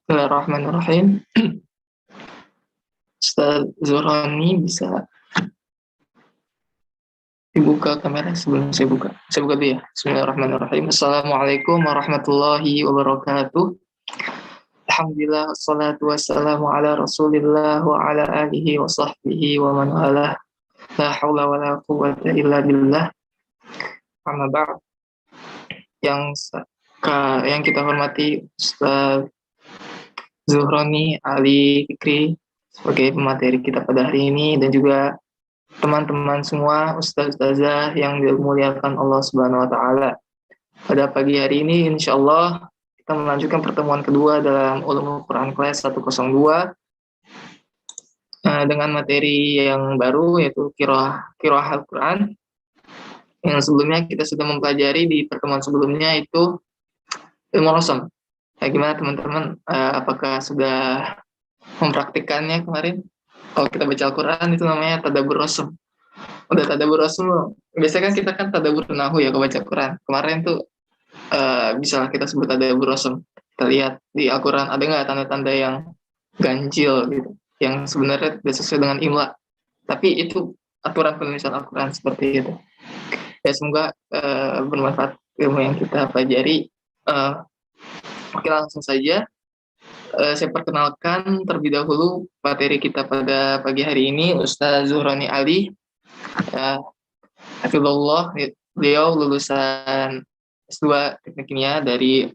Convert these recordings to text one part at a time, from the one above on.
Bismillahirrahmanirrahim. Ustaz Zurani bisa dibuka kamera sebelum saya buka. Saya buka dulu ya. Bismillahirrahmanirrahim. Assalamualaikum warahmatullahi wabarakatuh. Alhamdulillah, wassalatu wassalamu ala rasulillah wa ala alihi wa sahbihi wa man walah. La hawla wa la quwwata illa billah. Amma ba'd. Yang kita hormati Ustaz Zuhroni Ali Fikri sebagai pemateri kita pada hari ini, dan juga teman-teman semua, ustaz-ustazah yang dimuliakan Allah Subhanahu wa taala. Pada pagi hari ini insyaallah kita melanjutkan pertemuan kedua dalam Ulumul Quran Kelas 102 dengan materi yang baru, yaitu qiraah Al-Quran. Yang sebelumnya kita sudah mempelajari di pertemuan sebelumnya, itu ilmu rasam. Gimana teman-teman, apakah sudah mempraktikannya kemarin? Kalau kita baca Al-Quran itu namanya tadabbur rasam. Udah tadabbur rasam, biasanya kan kita tadabbur nahu ya kalau baca Quran. Kemarin tuh bisa kita sebut tadabbur rasam. Kita lihat di Al-Quran ada nggak tanda-tanda yang ganjil gitu, yang sebenarnya tidak sesuai dengan imla, tapi itu aturan penulisan Al-Quran seperti itu. Ya semoga bermanfaat ilmu yang kita pelajari. Oke, langsung saja. Saya perkenalkan terlebih dahulu materi kita pada pagi hari ini, Ustaz Zuhroni Ali. Hafizullah, beliau lulusan S2 Teknik Kimia dari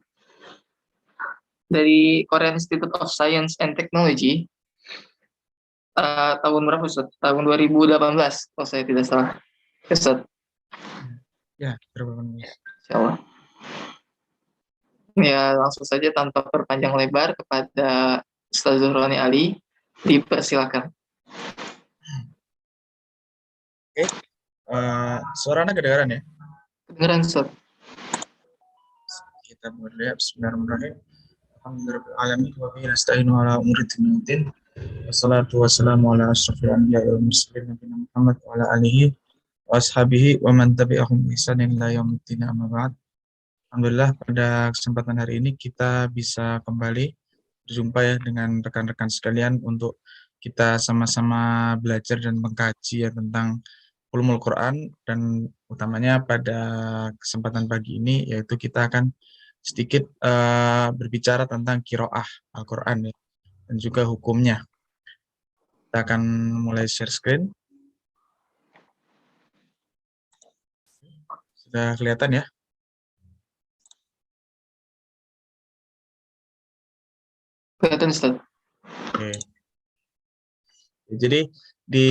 Korean Institute of Science and Technology. Tahun berapa Ustaz? Tahun 2018 kalau saya tidak salah. Ustaz. Ya, 2018. Insyaallah. Ya, langsung saja tanpa berpanjang lebar kepada Ustaz Zuhroni Ali, dipersilakan. Oke, suaranya kedengaran ya? Kedengaran Ustaz. Kita mulai. Bismillahirrahmanirrahim. Alhamdulillahirabbil wa bihi nasta'inu ala umuri dunya. Wassalatu wassalamu ala asyrofil anbiya'i wal mursalin nabiyina Muhammad wa ala alihi wa ashabihi wa man tabi'ahum bi ihsanin ila yaumil amma ba'd. Alhamdulillah, pada kesempatan hari ini kita bisa kembali berjumpa ya dengan rekan-rekan sekalian untuk kita sama-sama belajar dan mengkaji ya tentang Ulumul Quran, dan utamanya pada kesempatan pagi ini yaitu kita akan sedikit berbicara tentang qiraah Al-Quran ya, dan juga hukumnya. Kita akan mulai share screen. Sudah kelihatan ya? Kelihatan Ustaz. Oke. Jadi di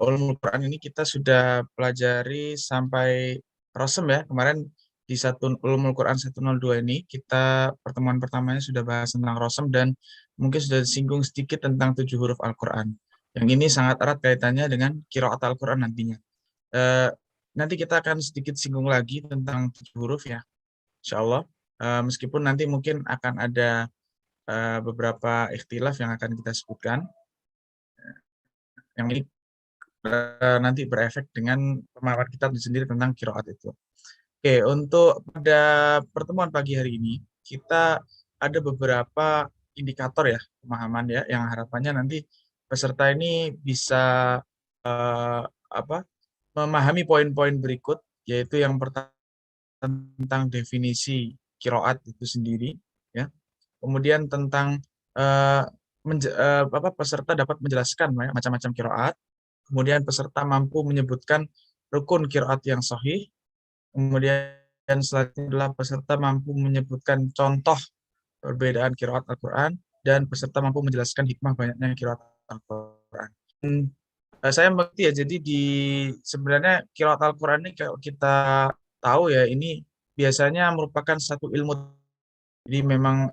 Ulumul Quran ini kita sudah pelajari sampai Rasam ya. Kemarin di Ulumul Quran 102 ini kita pertemuan pertamanya sudah bahas tentang Rasam, dan mungkin sudah disinggung sedikit tentang 7 huruf Al-Quran. Yang ini sangat erat kaitannya dengan qiraat Al-Quran nantinya. Nanti kita akan sedikit singgung lagi tentang 7 huruf ya, insya Allah. Meskipun nanti mungkin akan ada beberapa ikhtilaf yang akan kita sebutkan. Yang ini nanti berefek dengan pemahaman kita sendiri tentang qiraat itu. Oke, untuk pada pertemuan pagi hari ini kita ada beberapa indikator ya pemahaman ya, yang harapannya nanti peserta ini bisa memahami poin-poin berikut, yaitu yang pertama tentang definisi qiraat itu sendiri ya. Kemudian tentang peserta dapat menjelaskan macam-macam qiraat. Kemudian peserta mampu menyebutkan rukun qiraat yang sahih. Kemudian selanjutnya adalah peserta mampu menyebutkan contoh perbedaan qiraat Al-Quran, dan peserta mampu menjelaskan hikmah banyaknya qiraat Al-Quran. Saya mengerti ya, jadi sebenarnya qiraat Al-Quran ini kalau kita tahu ya, ini biasanya merupakan satu ilmu. Jadi memang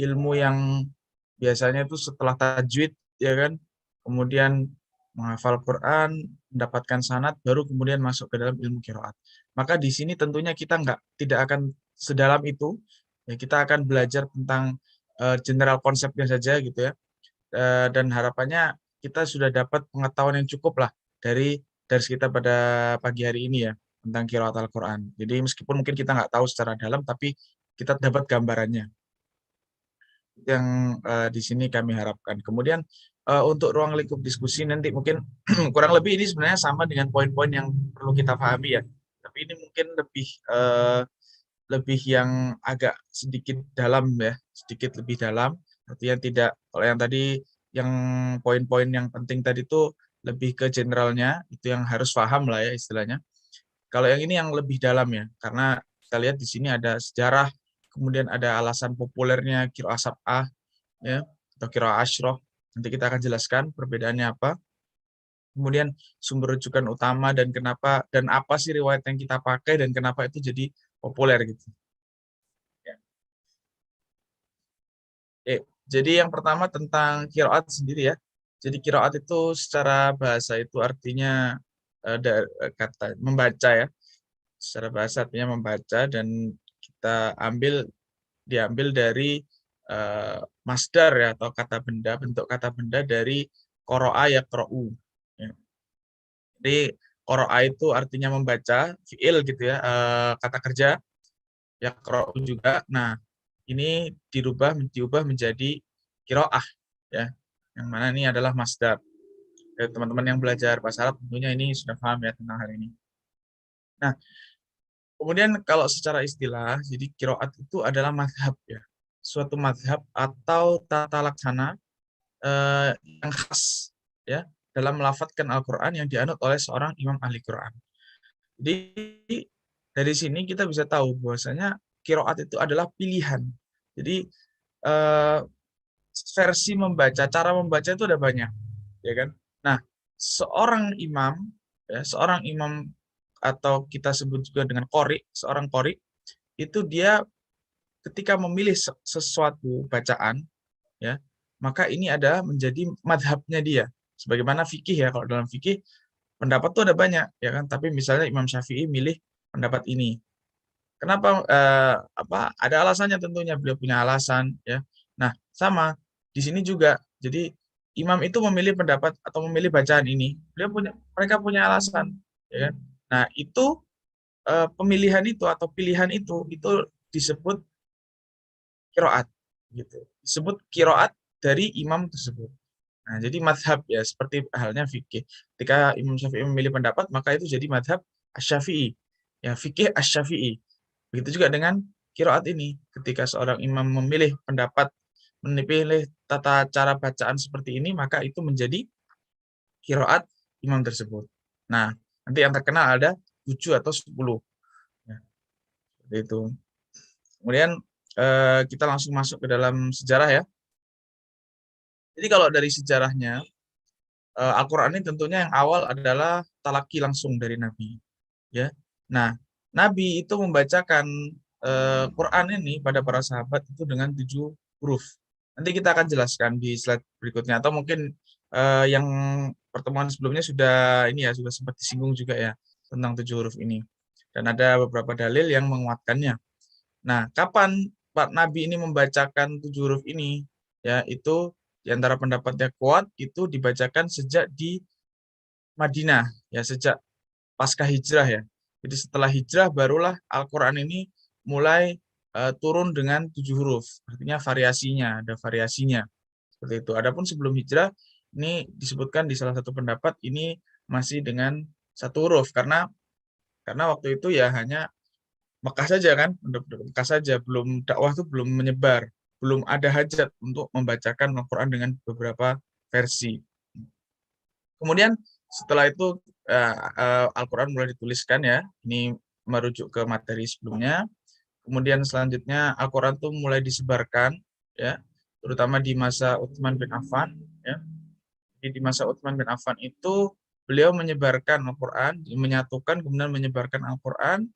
ilmu yang biasanya itu setelah tajwid ya kan, kemudian menghafal Quran, mendapatkan sanad, baru kemudian masuk ke dalam ilmu qiraat. Maka di sini tentunya kita tidak akan sedalam itu ya, kita akan belajar tentang general konsepnya saja gitu ya. Dan harapannya kita sudah dapat pengetahuan yang cukup lah dari kita pada pagi hari ini ya tentang qiraat Al-Quran. Jadi meskipun mungkin kita nggak tahu secara dalam, tapi kita dapat gambarannya. yang di sini kami harapkan. Kemudian untuk ruang lingkup diskusi nanti mungkin kurang lebih ini sebenarnya sama dengan poin-poin yang perlu kita pahami ya. Tapi ini mungkin lebih yang agak sedikit dalam ya, sedikit lebih dalam. Artinya tidak, kalau yang tadi yang poin-poin yang penting tadi itu lebih ke generalnya, itu yang harus paham lah ya istilahnya. Kalau yang ini yang lebih dalam ya, karena kita lihat di sini ada sejarah, kemudian ada alasan populernya qiraah sab'ah ya, atau qiraah asyroh. Nanti kita akan jelaskan perbedaannya apa. Kemudian sumber rujukan utama dan kenapa dan apa sih riwayat yang kita pakai dan kenapa itu jadi populer gitu. Ya. Jadi yang pertama tentang qiraat sendiri ya. Jadi qiraat itu secara bahasa itu artinya kata membaca ya. Secara bahasa artinya membaca dan kita diambil dari masdar ya atau kata benda, bentuk kata benda dari qara'a yaqra'u. Ya. Jadi qara'a itu artinya membaca, fi'il gitu ya, kata kerja, yaqra'u juga. Nah, ini diubah menjadi qiraah ya. Yang mana ini adalah masdar. Teman-teman yang belajar bahasa Arab tentunya ini sudah paham ya tentang hal ini. Nah, kemudian kalau secara istilah, jadi qiraat itu adalah mazhab ya. Suatu mazhab atau tata laksana yang khas ya dalam melafadzkan Al-Qur'an yang dianut oleh seorang imam ahli Qur'an. Jadi dari sini kita bisa tahu bahwasanya qiraat itu adalah pilihan. Jadi versi membaca, cara membaca itu ada banyak, ya kan? Nah, seorang imam atau kita sebut juga dengan qori, seorang qori itu dia ketika memilih sesuatu bacaan, ya, maka ini ada menjadi madhabnya dia. Sebagaimana fikih ya, kalau dalam fikih pendapat tuh ada banyak, ya kan? Tapi misalnya Imam Syafi'i milih pendapat ini. Kenapa? Ada alasannya tentunya. Beliau punya alasan, ya. Nah, sama di sini juga. Jadi imam itu memilih pendapat atau memilih bacaan ini. Mereka punya alasan, ya kan? Nah, itu pemilihan itu atau pilihan itu disebut kiroat, gitu. Disebut kiroat dari imam tersebut. Nah, jadi madhab ya seperti halnya fikih. Ketika Imam Syafi'i memilih pendapat, maka itu jadi madhab Asy-Syafi'i. Ya, fikih Asy-Syafi'i. Begitu juga dengan kiroat ini. Ketika seorang imam memilih pendapat, memilih tata cara bacaan seperti ini, maka itu menjadi kiroat imam tersebut. Nah, nanti yang terkenal ada 7 atau 10. Ya, seperti itu. Kemudian kita langsung masuk ke dalam sejarah ya. Jadi kalau dari sejarahnya, Al-Quran ini tentunya yang awal adalah talaki langsung dari Nabi. Ya, nah Nabi itu membacakan Quran ini pada para sahabat itu dengan 7 huruf. Nanti kita akan jelaskan di slide berikutnya atau mungkin yang pertemuan sebelumnya sudah ini ya sudah sempat disinggung juga ya tentang 7 huruf ini. Dan ada beberapa dalil yang menguatkannya. Nah, kapan Pak Nabi ini membacakan 7 huruf ini? Ya, itu di antara pendapatnya kuat itu dibacakan sejak di Madinah, ya sejak pasca hijrah ya. Jadi setelah hijrah barulah Al-Quran ini mulai turun dengan 7 huruf. Artinya ada variasinya. Seperti itu. Adapun sebelum hijrah, ini disebutkan di salah satu pendapat ini masih dengan 1 huruf. Karena waktu itu ya hanya Mekah saja kan, Mekah saja, belum dakwah itu belum menyebar. Belum ada hajat untuk membacakan Al-Quran dengan beberapa versi. Kemudian setelah itu Al-Quran mulai dituliskan ya. Ini merujuk ke materi sebelumnya. Kemudian selanjutnya Al-Quran itu mulai disebarkan ya, terutama di masa Utsman bin Affan ya. Jadi di masa Utsman bin Affan itu beliau menyebarkan Al-Quran, menyatukan kemudian menyebarkan Al-Quran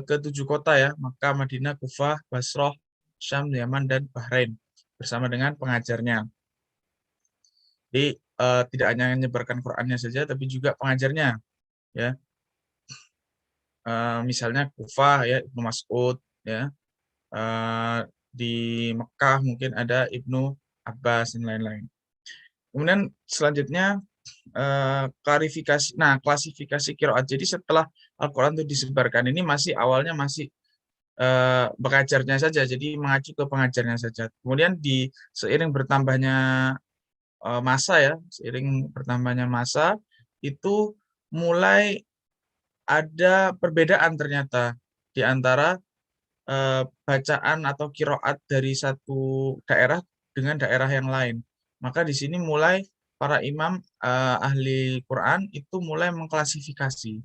ke 7 kota ya, Makkah, Madinah, Kufah, Basrah, Syam, Yaman, dan Bahrain bersama dengan pengajarnya. Jadi tidak hanya menyebarkan Qurannya saja, tapi juga pengajarnya. Ya, misalnya Kufah ya Ibnu Mas'ud, ya di Mekah mungkin ada Ibnu Abbas dan lain-lain. Kemudian selanjutnya klarifikasi, klasifikasi qiraat. Jadi setelah Al-Quran itu disebarkan ini awalnya masih pengajarnya saja, jadi mengacu ke pengajarnya saja. Kemudian seiring bertambahnya masa ya, seiring bertambahnya masa itu mulai ada perbedaan ternyata di antara bacaan atau kiroat dari satu daerah dengan daerah yang lain. Maka di sini mulai para imam ahli Quran itu mulai mengklasifikasi,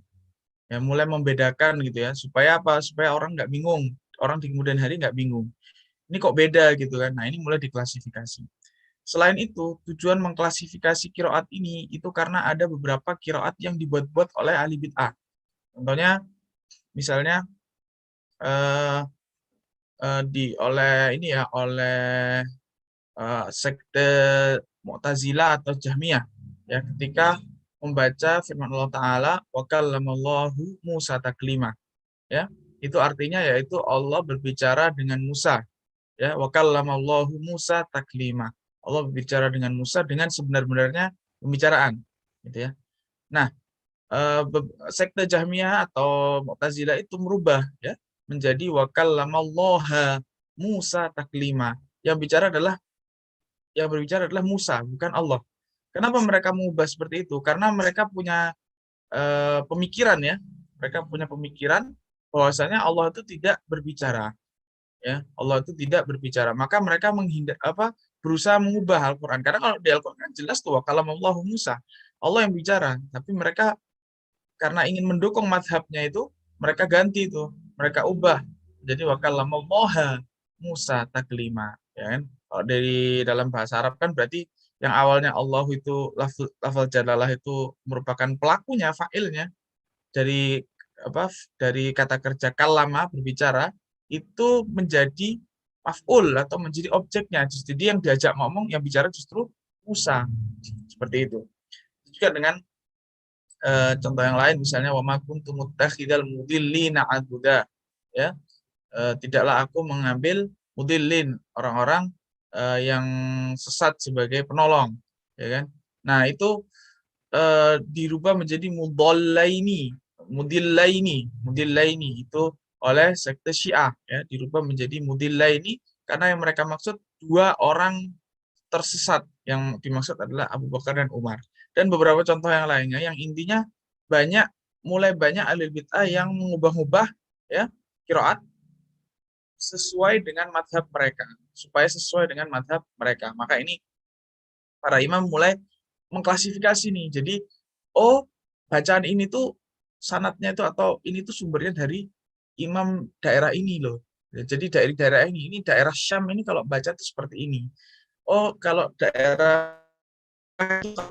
ya, mulai membedakan gitu ya, supaya apa? Supaya orang nggak bingung, orang di kemudian hari nggak bingung. Ini kok beda gitu kan? Nah ini mulai diklasifikasi. Selain itu, tujuan mengklasifikasi kiroat ini itu karena ada beberapa kiroat yang dibuat-buat oleh ahli bid'ah. Contohnya, misalnya eh, oleh ini ya, oleh sekte Mu'tazilah atau Jahmiyah, ya, ketika membaca firman Allah Ta'ala wa kallamallahu Musa taklima, ya, itu artinya yaitu Allah berbicara dengan Musa, ya, wa kallamallahu Musa taklima, Allah berbicara dengan Musa dengan sebenar-benarnya pembicaraan, gitu ya. Nah, sekte Jahmiyah atau Mu'tazilah itu merubah, ya, menjadi wa kallamallaha Musa taklima, yang berbicara adalah Musa, bukan Allah. Kenapa mereka mengubah seperti itu? Karena mereka punya pemikiran, ya. Mereka punya pemikiran bahwasanya Allah itu tidak berbicara, ya. Allah itu tidak berbicara. Maka mereka berusaha mengubah Al-Qur'an. Karena kalau di Al-Qur'an jelas tuh kalau Allah Musa, Allah yang bicara, tapi mereka karena ingin mendukung madhabnya itu, mereka ganti itu, mereka ubah jadi wakallamallaha Musa taklima, ya kan? Kalau dari dalam bahasa Arab kan berarti yang awalnya Allah itu lafal jalalah itu merupakan pelakunya, fa'ilnya dari dari kata kerja kalama berbicara itu menjadi maf'ul atau menjadi objeknya. Jadi yang diajak ngomong, yang bicara justru Musa. Seperti itu. Juga dengan contoh yang lain misalnya wa ma kuntu muttakhidal mudillina aduda, ya, tidaklah aku mengambil mudillin, orang-orang yang sesat sebagai penolong, ya kan. Nah itu dirubah menjadi mudillaini itu oleh sekte Syiah, ya, dirubah menjadi mudillaini karena yang mereka maksud dua orang tersesat, yang dimaksud adalah Abu Bakar dan Umar, dan beberapa contoh yang lainnya yang intinya mulai banyak ahli bid'ah yang mengubah-ubah, ya, qiraat sesuai dengan madhab mereka, supaya sesuai dengan madhab mereka. Maka ini para imam mulai mengklasifikasi nih. Jadi, oh, bacaan ini tuh sanatnya itu atau ini tuh sumbernya dari imam daerah ini loh. Jadi dari daerah ini daerah Syam ini kalau baca tuh seperti ini. Oh, kalau daerah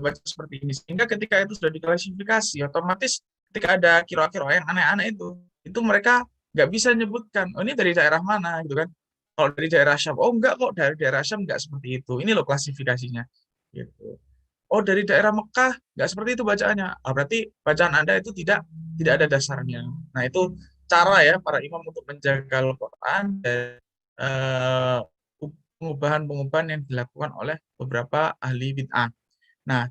baca seperti ini. Sehingga ketika itu sudah diklasifikasi, otomatis ketika ada kira-kira yang aneh-aneh itu mereka nggak bisa nyebutkan, oh ini dari daerah mana, gitu kan. Kalau dari daerah Syam, oh enggak kok, dari daerah Syam enggak seperti itu. Ini loh klasifikasinya. Gitu. Oh dari daerah Mekah, nggak seperti itu bacaannya. Ah, berarti bacaan Anda itu tidak ada dasarnya. Nah itu cara ya para imam untuk menjaga Al-Quran dan eh, pengubahan-pengubahan yang dilakukan oleh beberapa ahli bid'ah. Nah,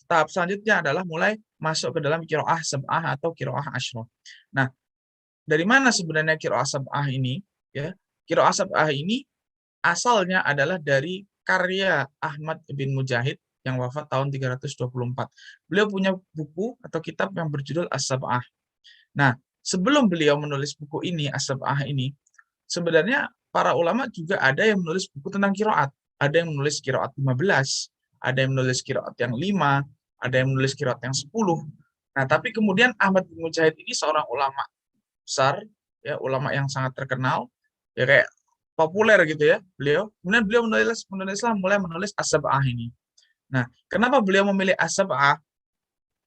tahap selanjutnya adalah mulai masuk ke dalam kiroah sab'ah atau kiroah asyrah. Nah, dari mana sebenarnya kiroah sab'ah ini? Ya, kiroah sab'ah ini asalnya adalah dari karya Ahmad bin Mujahid yang wafat tahun 324. Beliau punya buku atau kitab yang berjudul As-Sab'ah. Nah, sebelum beliau menulis buku ini, As-Sab'ah ini, sebenarnya para ulama juga ada yang menulis buku tentang kiroat. Ada yang menulis kiroat 15, ada yang menulis kiroat yang 5, ada yang menulis kiroat yang 10. Nah, tapi kemudian Ahmad bin Mujahid ini seorang ulama besar, ya, ulama yang sangat terkenal, ya kayak populer gitu ya, kemudian beliau mulai menulis As-Sab'ah ini. Nah, kenapa beliau memilih As-Sab'ah?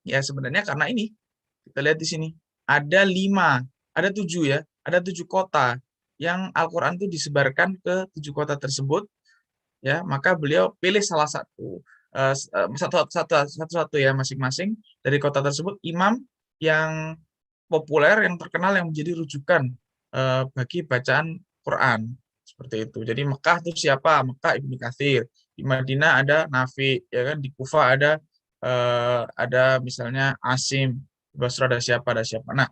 Ya sebenarnya karena ini, kita lihat di sini, ada 7 ya, ada 7 kota yang Al-Quran itu disebarkan ke 7 kota tersebut, ya, maka beliau pilih salah satu ya masing-masing dari kota tersebut imam yang populer, yang terkenal, yang menjadi rujukan bagi bacaan Quran seperti itu. Jadi Mekah itu siapa? Mekah Ibnu Katsir. Di Madinah ada Nafi, ya kan? Di Kufah ada misalnya Asim. Di Basra ada siapa? Nah,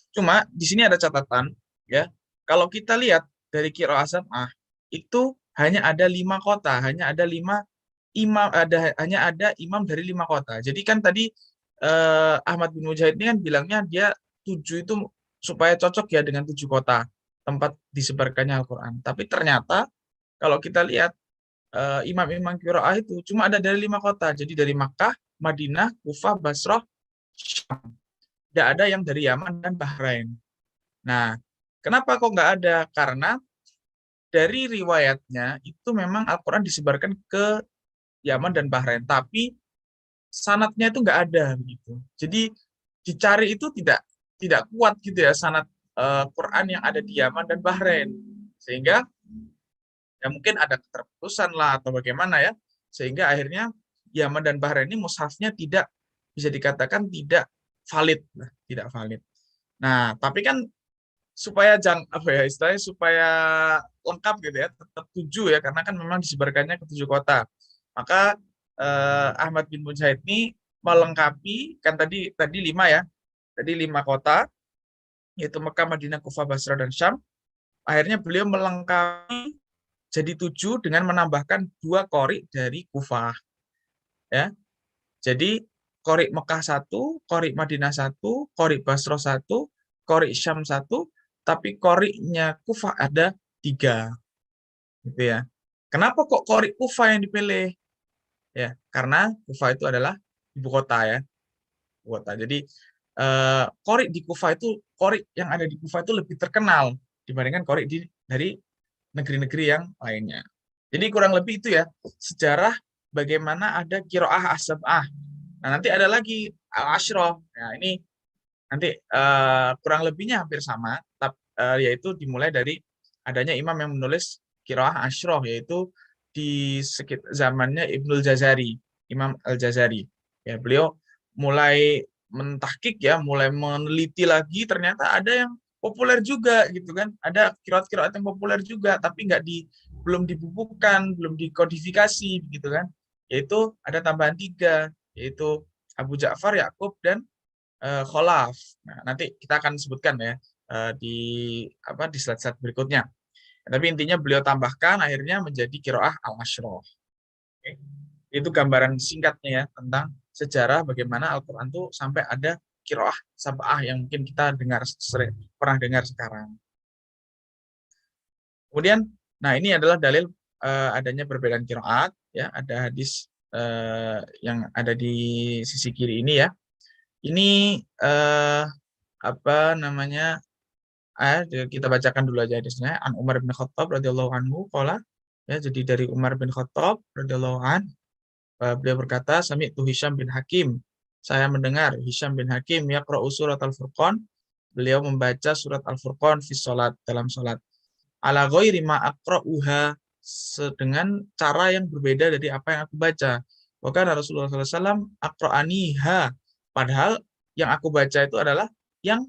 cuma di sini ada catatan ya. Kalau kita lihat dari qiraah sab'ah itu hanya ada 5 kota, hanya ada 5 imam, hanya ada imam dari 5 kota. Jadi kan tadi Ahmad bin Mujahid ini kan bilangnya dia 7 itu supaya cocok ya dengan 7 kota tempat disebarkannya Al-Quran. Tapi ternyata kalau kita lihat imam-imam qiraah itu cuma ada dari 5 kota. Jadi dari Makkah, Madinah, Kufah, Basrah, Syam. Tidak ada yang dari Yaman dan Bahrain. Nah, kenapa kok nggak ada? Karena dari riwayatnya itu memang Al-Quran disebarkan ke Yaman dan Bahrain, tapi sanatnya itu nggak ada begitu. Jadi dicari itu tidak kuat gitu ya sanat Quran yang ada di Yaman dan Bahrain, sehingga ya mungkin ada keterputusan lah atau bagaimana ya, sehingga akhirnya Yaman dan Bahrain ini mushafnya tidak bisa dikatakan tidak valid, tidak valid. Nah, tapi kan supaya apa ya istilahnya supaya lengkap gitu ya, tetap 7 ya, karena kan memang disebarkannya ke 7 kota. Maka Ahmad bin Mujahid ini melengkapi kan tadi tadi 5 ya, tadi 5 kota yaitu Mekah, Madinah, Kufah, Basra dan Syam. Akhirnya beliau melengkapi jadi 7 dengan menambahkan 2 qori dari Kufah ya. Jadi qori Mekah 1, qori Madinah 1, qori Basra 1, qori Syam 1, tapi qori'nya Kufah ada 3 gitu ya. Kenapa kok qori Kufah yang dipilih? Ya, karena Kufah itu adalah ibu kota ya, ibu kota. Jadi qori di Kufah itu, qori yang ada di Kufah itu lebih terkenal dibandingkan qori dari negeri-negeri yang lainnya. Jadi kurang lebih itu ya sejarah bagaimana ada qiraah as-sab'ah. Nah, nanti ada lagi al-asyrah. Nah, ini nanti kurang lebihnya hampir sama, yaitu dimulai dari adanya imam yang menulis qiraah asyrah, yaitu di sekitar zamannya Ibnul Jazari, Imam Al-Jazari. Ya, beliau mulai mentahkik ya, mulai meneliti lagi, ternyata ada yang populer juga gitu kan. Ada qiraat-qiraat yang populer juga, tapi belum dibukukan, belum dikodifikasi gitu kan. Yaitu ada tambahan 3, yaitu Abu Ja'far, Yakub, dan Kholaf. Nah, nanti kita akan sebutkan ya di di slide-slide berikutnya. Tapi intinya beliau tambahkan akhirnya menjadi qiraah al-asyrah. Oke. Itu gambaran singkatnya ya tentang sejarah bagaimana Al-Quran itu sampai ada qiraah sab'ah yang mungkin kita pernah dengar sekarang. Kemudian, nah ini adalah dalil adanya perbedaan qiraat ya. Ada hadis yang ada di sisi kiri ini ya. Ini apa namanya? Kita bacakan dulu aja hadisnya. An Umar bin Khattab radhiyallahu anhu qala, ya, jadi dari Umar bin Khattab radhiyallahu an, beliau berkata, sami'tu Hisham bin Hakim. Saya mendengar Hisham bin Hakim yaqra'u surat Al-Furqan. Beliau membaca surat Al-Furqan fi salat, dalam salat. Ala ghairi ma aqra'uha, dengan cara yang berbeda dari apa yang aku baca. Bahkan Rasulullah SAW aqra'aniha, padahal yang aku baca itu adalah yang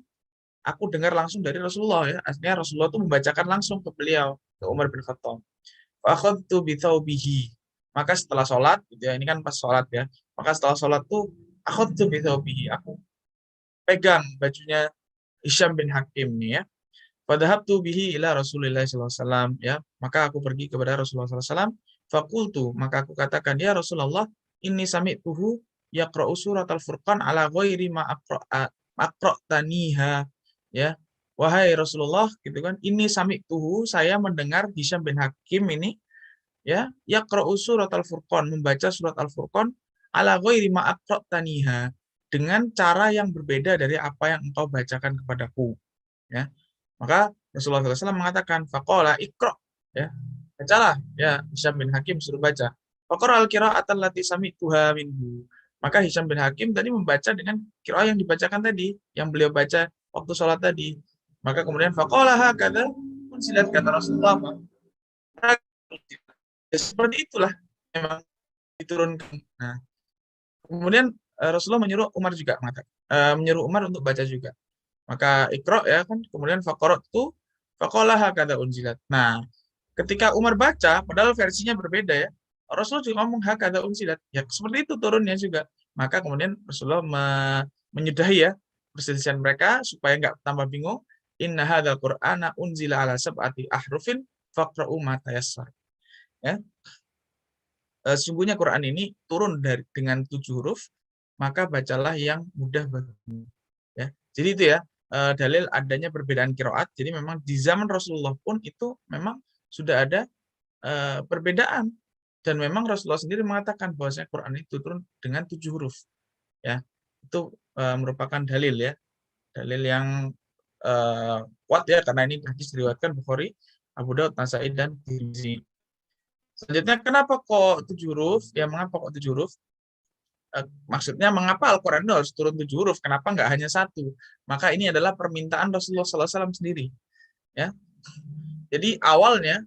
aku dengar langsung dari Rasulullah ya. Artinya Rasulullah itu membacakan langsung ke beliau, ke Umar bin Khattab. Fa akhadtu bi thawbihi. Maka setelah sholat, gitu ya, ini kan pas sholat ya. Maka setelah sholat tuh akhadtu bi thawbihi. Aku pegang bajunya Hisham bin Hakim nih ya. Fadhahabtu bihi ila Rasulillah SAW, ya. Maka aku pergi kepada Rasulullah SAW. Fakultu, maka aku katakan, ya Rasulullah, ini sami'tuhu yaqra'u surat Al-Furqan ala ghairi ma aqra'taniha. Ya. Wahai Rasulullah, gitu kan. Ini sami'tuhu, saya mendengar Hisham bin Hakim ini ya yaqra'u surat Al-Furqan, membaca surat Al-Furqan ala ghairi ma aqra'taniha, dengan cara yang berbeda dari apa yang engkau bacakan kepadaku, ya. Maka Rasulullah SAW mengatakan, faqala ikra, ya, bacalah, ya, Hisham bin Hakim suruh baca. Faqara al-qira'at allati sami'tuha minhu. Maka Hisham bin Hakim tadi membaca dengan qira'ah yang dibacakan tadi, yang beliau baca waktu sholat tadi. Maka kemudian faqala hakadha unsilat, kata Rasulullah. Ya, seperti itulah memang diturunkan. Nah, kemudian Rasulullah menyuruh Umar juga mengatakan, menyuruh Umar untuk baca juga. Maka Iqra ya kan, kemudian faqara'tu faqala hakadha unzilat. Nah, ketika Umar baca, padahal versinya berbeda ya, Rasulullah juga ngomong hakadha unzilat. Ya seperti itu turunnya juga. Maka kemudian Rasulullah menyudahi ya perselisihan mereka supaya nggak tambah bingung. Inna hadzal Qur'ana unzila ala sab'ati ahrufin faqra'u ma tayassar. Ya. Sungguhnya Quran ini turun dengan 7 huruf, maka bacalah yang mudah bagimu. Ya. Jadi itu ya, dalil adanya perbedaan qiraat. Jadi memang di zaman Rasulullah pun itu memang sudah ada perbedaan, dan memang Rasulullah sendiri mengatakan bahwasanya Quran itu turun dengan 7 huruf. Ya. Itu merupakan dalil ya. Dalil yang kuat ya, karena ini hadis diriwayatkan Bukhari, Abu Daud, Nasai, dan Tirmizi. Selanjutnya, kenapa kok 7 huruf? Ya, mengapa kok 7 huruf? Maksudnya, mengapa Al-Quran itu harus turun 7 huruf? Kenapa nggak hanya 1? Maka ini adalah permintaan Rasulullah SAW sendiri. Ya. Jadi awalnya,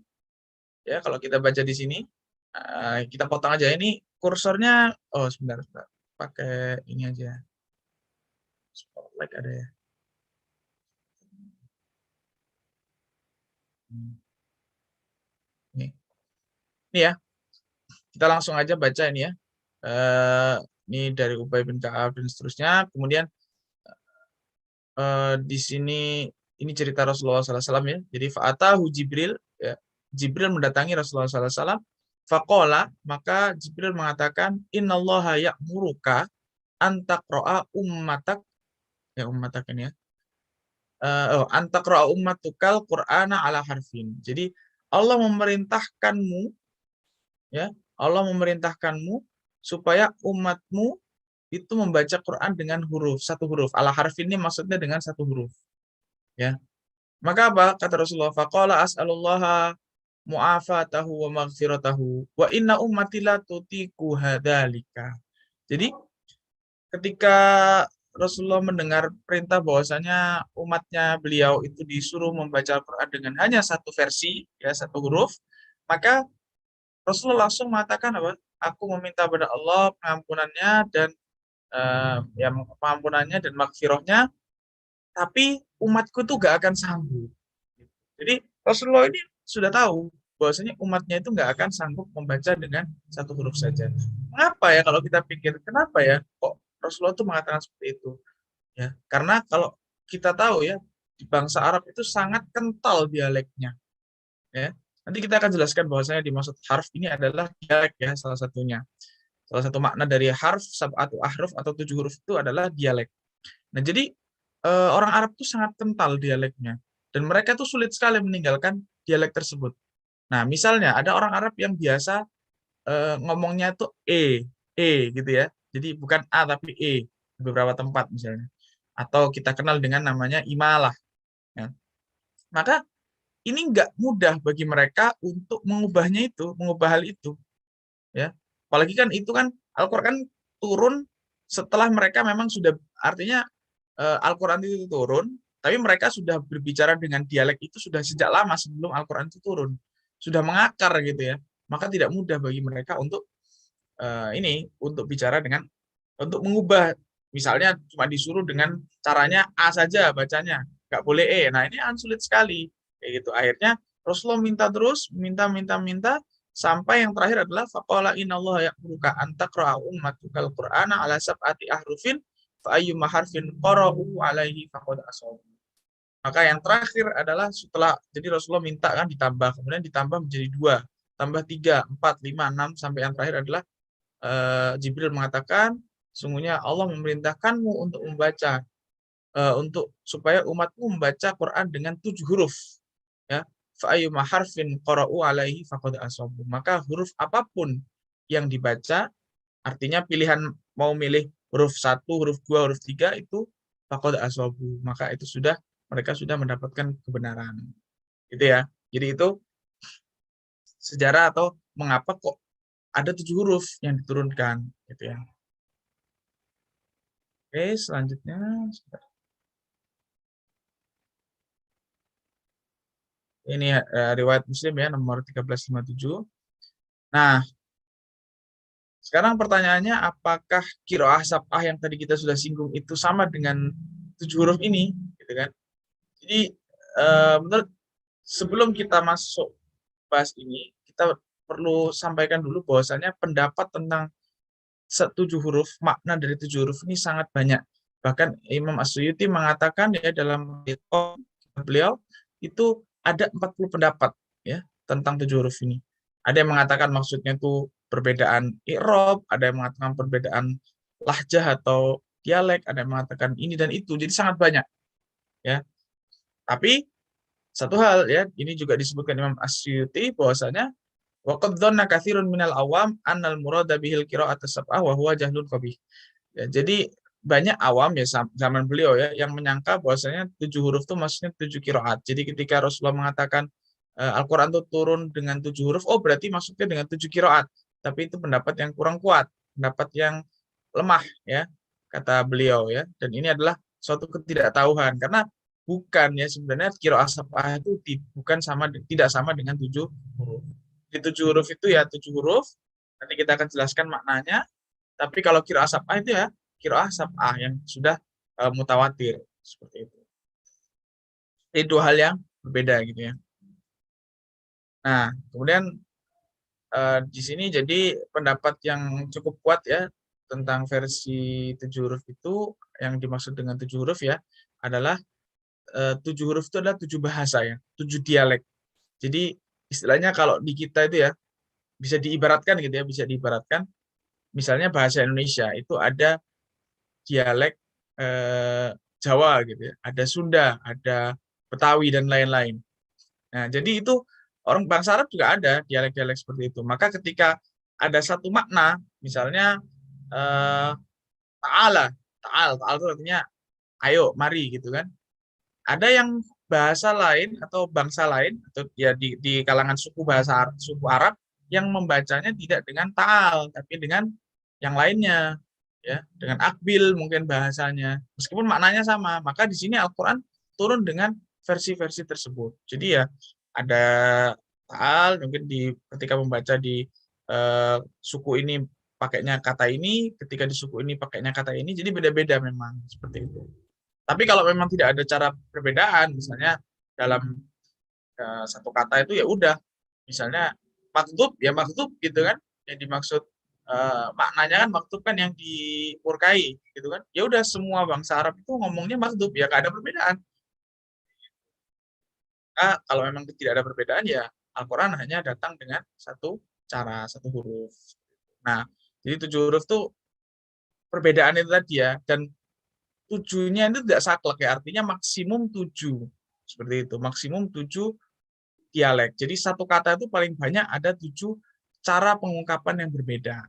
ya kalau kita baca di sini, kita potong aja. Ini kursornya, oh sebentar. Pakai ini aja. Spotlight ada ya. Ini ya, kita langsung aja baca ini ya. Ini dari Ubay bin Ka'ab dan seterusnya. Kemudian di sini ini cerita Rasulullah SAW ya. Jadi fa'atahu Jibril, ya. Jibril mendatangi Rasulullah SAW. Faqala, maka Jibril mengatakan, Innallaha ya'muruka antaqra'a ummatak, ya ummatak ini ya. Antaqra'a ummatukal Qur'ana ala harfin. Jadi Allah memerintahkanmu, ya, Allah memerintahkanmu supaya umatmu itu membaca Quran dengan huruf, 1 huruf. Ala harfin ini maksudnya dengan 1 huruf. Ya. Maka apa? Kata Rasulullah, faqala as'alullaha mu'afatahu wa maghfiratahu wa inna ummati la tutiku hadzalika. Jadi ketika Rasulullah mendengar perintah bahwasanya umatnya beliau itu disuruh membaca Al-Quran dengan hanya 1 versi, ya 1 huruf, maka Rasulullah langsung mengatakan apa? Aku meminta pada Allah pengampunannya dan ya pengampunannya dan maghfirahnya, tapi umatku tuh gak akan sanggup. Jadi Rasulullah ini sudah tahu bahwasanya umatnya itu nggak akan sanggup membaca dengan 1 huruf saja. Mengapa ya kalau kita pikir, kenapa ya kok Rasulullah itu mengatakan seperti itu? Ya, karena kalau kita tahu ya, di bangsa Arab itu sangat kental dialeknya. Ya. Nanti kita akan jelaskan bahwasanya dimaksud harf ini adalah dialek ya, salah satunya. Salah satu makna dari harf, sab'atu ahruf atau 7 huruf itu adalah dialek. Nah, jadi orang Arab itu sangat kental dialeknya. Dan mereka tuh sulit sekali meninggalkan dialek tersebut. Nah, misalnya ada orang Arab yang biasa ngomongnya tuh gitu ya. Jadi bukan A tapi E di beberapa tempat misalnya. Atau kita kenal dengan namanya imalah. Ya. Maka ini nggak mudah bagi mereka untuk mengubah hal itu. Ya. Apalagi kan itu kan Al-Quran turun setelah mereka memang sudah, artinya Al-Quran itu turun, tapi mereka sudah berbicara dengan dialek itu sudah sejak lama sebelum Al-Quran itu turun. Sudah mengakar gitu ya. Maka tidak mudah bagi mereka untuk untuk bicara untuk mengubah. Misalnya cuma disuruh dengan caranya A saja bacanya, nggak boleh E. Nah ini sulit sekali. Kayak gitu. Akhirnya Rasulullah minta terus, minta, sampai yang terakhir adalah faqala innallaha ya'muruka an taqra'a ummatukal Qur'ana ala sab'ati ahrufin fa'ayyuma harfin qara'u alaihi faqad asawab. Maka yang terakhir adalah setelah, jadi Rasulullah minta kan ditambah, kemudian ditambah menjadi 2, tambah 3, 4, 5, 6, sampai yang terakhir adalah Jibril mengatakan, sungguhnya Allah memerintahkanmu untuk membaca, supaya umatmu membaca Quran dengan 7 huruf. Ya, fa'ayyuma harfin qara'u alaihi faqad asabu. Maka huruf apapun yang dibaca, artinya pilihan mau milih huruf 1, huruf 2, huruf 3 itu faqad asabu. Maka itu mereka sudah mendapatkan kebenaran. Gitu ya. Jadi itu sejarah atau mengapa kok ada 7 huruf yang diturunkan gitu ya. Oke, selanjutnya ini riwayat Muslim ya, nomor 1357. Nah, sekarang pertanyaannya, apakah qiraah sab'ah yang tadi kita sudah singgung itu sama dengan 7 huruf ini, gitu kan? Jadi menurut, sebelum kita masuk bahas ini, kita perlu sampaikan dulu bahwasanya pendapat tentang 7 huruf, makna dari 7 huruf ini sangat banyak. Bahkan Imam As-Suyuti mengatakan ya dalam beliau itu ada 40 pendapat ya tentang 7 huruf ini. Ada yang mengatakan maksudnya itu perbedaan i'rab, ada yang mengatakan perbedaan lahjah atau dialek, ada yang mengatakan ini dan itu. Jadi sangat banyak ya. Tapi satu hal ya, ini juga disebutkan Imam Asy'uti bahwasanya wa qad dhanna katsirun minal awam annal murada bihil qira'at as-sab'ah wa huwa jahlun qabih. Ya, jadi banyak awam ya zaman beliau ya yang menyangka bahwasanya 7 huruf itu maksudnya 7 qiraat. Jadi ketika Rasulullah mengatakan Al-Qur'an itu turun dengan 7 huruf, oh berarti maksudnya dengan 7 qiraat. Tapi itu pendapat yang kurang kuat, pendapat yang lemah ya kata beliau ya. Dan ini adalah suatu ketidaktahuan karena bukan ya sebenarnya qiraat sab'ah itu tidak sama dengan 7 huruf. Di 7 huruf itu ya 7 huruf. Nanti kita akan jelaskan maknanya. Tapi kalau qiraah sab'ah itu ya qiraah sab'ah yang sudah mutawatir seperti itu. Ini dua hal yang berbeda gitu ya. Nah, kemudian di sini jadi pendapat yang cukup kuat ya tentang versi 7 huruf itu yang dimaksud dengan 7 huruf ya adalah 7 huruf itu adalah 7 bahasa ya, 7 dialek. Jadi istilahnya kalau di kita itu ya bisa diibaratkan gitu ya, bisa diibaratkan misalnya bahasa Indonesia itu ada dialek Jawa gitu ya, ada Sunda, ada Betawi dan lain-lain. Nah, jadi itu orang bangsa Arab juga ada dialek-dialek seperti itu. Maka ketika ada satu makna, misalnya ta'ala, ta'al itu artinya ayo, mari gitu kan. Ada yang bahasa lain atau bangsa lain atau ya di kalangan suku bahasa Arab, suku Arab yang membacanya tidak dengan ta'al tapi dengan yang lainnya ya, dengan akbil mungkin bahasanya. Meskipun maknanya sama, maka di sini Al-Qur'an turun dengan versi-versi tersebut. Jadi ya ada ta'al mungkin ketika membaca di suku ini pakainya kata ini, ketika di suku ini pakainya kata ini, jadi beda-beda memang seperti itu. Tapi kalau memang tidak ada cara perbedaan, misalnya dalam satu kata itu ya udah, misalnya maktub ya maktub gitu kan, yang dimaksud maknanya kan maktub kan yang dimurkai gitu kan. Ya udah semua bangsa Arab itu ngomongnya maktub ya gak ada perbedaan. Nah, kalau memang tidak ada perbedaan ya Al-Qur'an hanya datang dengan satu cara, satu huruf. Nah, jadi 7 huruf tuh perbedaan itu tadi ya, dan 7-nya itu tidak saklek ya, artinya maksimum 7. Seperti itu, maksimum 7 dialek. Jadi satu kata itu paling banyak ada 7 cara pengungkapan yang berbeda.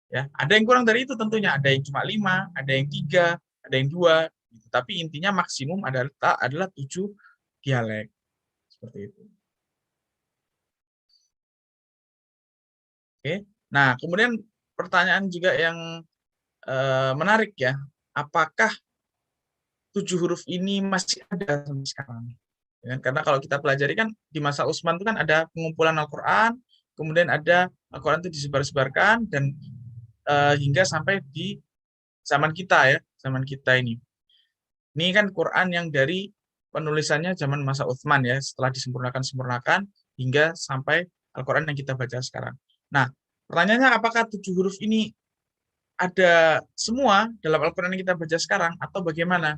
Ya, ada yang kurang dari itu tentunya, ada yang cuma 5, ada yang 3, ada yang 2. Gitu. Tapi intinya maksimum adalah 7 dialek. Seperti itu. Oke. Nah, kemudian pertanyaan juga yang menarik ya, apakah 7 huruf ini masih ada sampai sekarang? Ya, karena kalau kita pelajari kan di masa Utsman itu kan ada pengumpulan Al-Qur'an, kemudian ada Al-Qur'an itu disebar-sebarkan dan hingga sampai di zaman kita ya, zaman kita ini. Ini kan Quran yang dari penulisannya zaman masa Utsman ya, setelah disempurnakan hingga sampai Al-Qur'an yang kita baca sekarang. Nah, pertanyaannya apakah 7 huruf ini ada semua dalam Al-Qur'an yang kita baca sekarang atau bagaimana?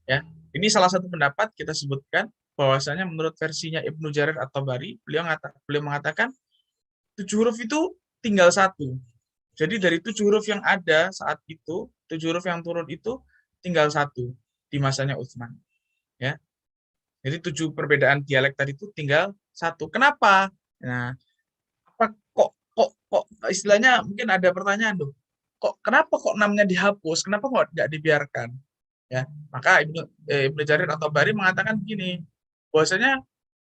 Ya, ini salah satu pendapat kita sebutkan bahwasanya menurut versinya Ibnu Jarir at-Tabari, beliau mengatakan 7 huruf itu tinggal satu. Jadi dari 7 huruf yang ada saat itu, 7 huruf yang turun itu tinggal satu di masanya Utsman. Ya, jadi 7 perbedaan dialek tadi itu tinggal satu. Kenapa? Nah, apa kok istilahnya mungkin ada pertanyaan tuh. Kenapa kok namanya dihapus? Kenapa kok tidak dibiarkan? Ya, maka Ibnu Jarir atau Bari mengatakan begini, bahwasanya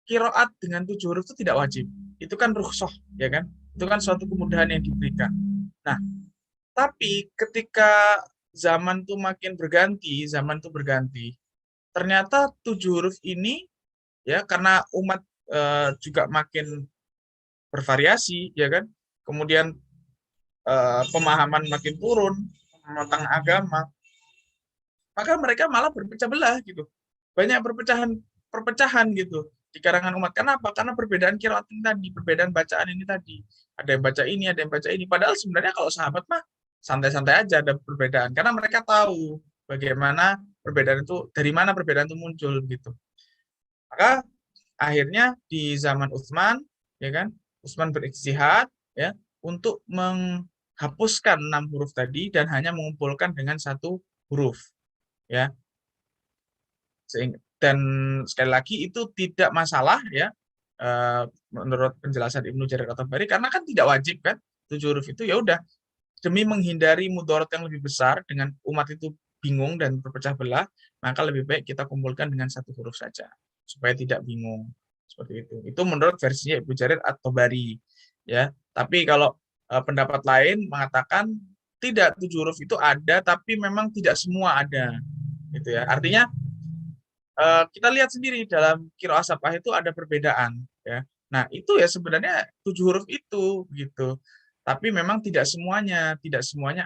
kiroat dengan 7 huruf itu tidak wajib. Itu kan rukhsah, ya kan? Itu kan suatu kemudahan yang diberikan. Nah, tapi ketika zaman tuh makin berganti, ternyata 7 huruf ini ya karena umat juga makin bervariasi, ya kan? Kemudian pemahaman makin turun tentang agama, maka mereka malah berpecah belah gitu. Banyak perpecahan gitu di kalangan umat. Kenapa? Karena perbedaan qiraat ini tadi, perbedaan bacaan ini tadi. Ada yang baca ini, ada yang baca ini. Padahal sebenarnya kalau sahabat mah santai-santai aja ada perbedaan. Karena mereka tahu bagaimana perbedaan itu, dari mana perbedaan itu muncul gitu. Maka akhirnya di zaman Utsman, ya kan, Utsman berijtihad ya untuk menghapuskan 6 huruf tadi dan hanya mengumpulkan dengan 1 huruf, ya. Dan sekali lagi itu tidak masalah ya, menurut penjelasan Ibnu Jarir at-Tabari, karena kan tidak wajib kan 7 huruf itu, ya udah, demi menghindari mudarat yang lebih besar dengan umat itu bingung dan berpecah belah, maka lebih baik kita kumpulkan dengan 1 huruf saja supaya tidak bingung, seperti itu. Itu menurut versinya Ibnu Jarir at-Tabari, ya. Tapi kalau pendapat lain mengatakan tidak, 7 huruf itu ada, tapi memang tidak semua ada, gitu ya. Artinya kita lihat sendiri dalam qiraah sab'ah itu ada perbedaan, ya. Nah, itu ya sebenarnya 7 huruf itu, gitu. Tapi memang tidak semuanya